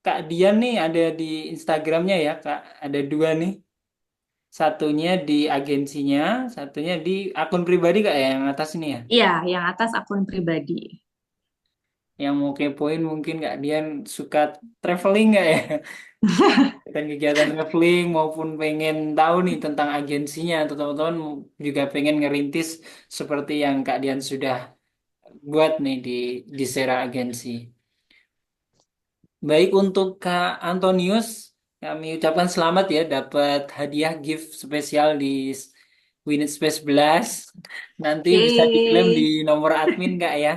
Kak Dian nih ada di Instagramnya ya, Kak. Ada 2 nih. Satunya di agensinya, satunya di akun pribadi Kak ya, yang atas ini ya. Iya, yang atas akun pribadi. Yang mau kepoin mungkin Kak Dian suka traveling nggak ya? Kegiatan traveling maupun pengen tahu nih tentang agensinya atau teman-teman juga pengen ngerintis seperti yang Kak Dian sudah buat nih di Sera Agensi. Baik untuk Kak Antonius, kami ucapkan selamat ya dapat hadiah gift spesial di Winit Space 11. Nanti bisa diklaim di Yeay. nomor admin Kak ya.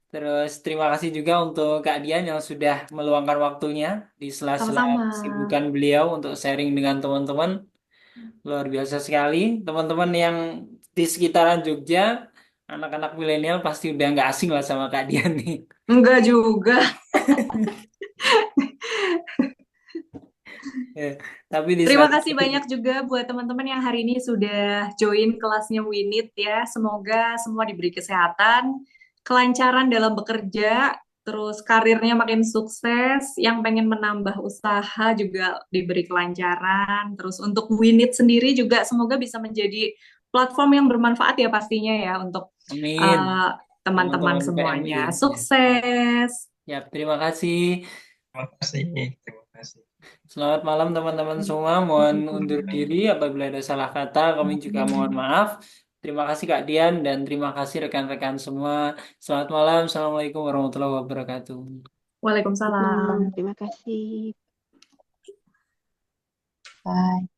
Terus terima kasih juga untuk Kak Dian yang sudah meluangkan waktunya di sela-sela Sama-sama. kesibukan beliau untuk sharing dengan teman-teman. Luar biasa sekali. Teman-teman yang di sekitaran Jogja, anak-anak milenial pasti udah nggak asing lah sama Kak Dian nih. Enggak juga. Ya, tapi di Terima suatu kasih ketika banyak juga buat teman-teman yang hari ini sudah join kelasnya Winit ya. Semoga semua diberi kesehatan, kelancaran dalam bekerja, terus karirnya makin sukses. Yang pengen menambah usaha juga diberi kelancaran. Terus untuk Winit sendiri juga semoga bisa menjadi platform yang bermanfaat ya pastinya ya untuk amin eh, teman-teman teman-teman PMI. semuanya. Ya, Sukses. ya, terima kasih. Terima kasih, terima kasih. Selamat malam teman-teman semua. Mohon undur diri apabila ada salah kata. Kami juga mohon maaf. Terima kasih Kak Dian dan terima kasih rekan-rekan semua. Selamat malam. Assalamualaikum warahmatullahi wabarakatuh. Waalaikumsalam. Malam, terima kasih. Bye.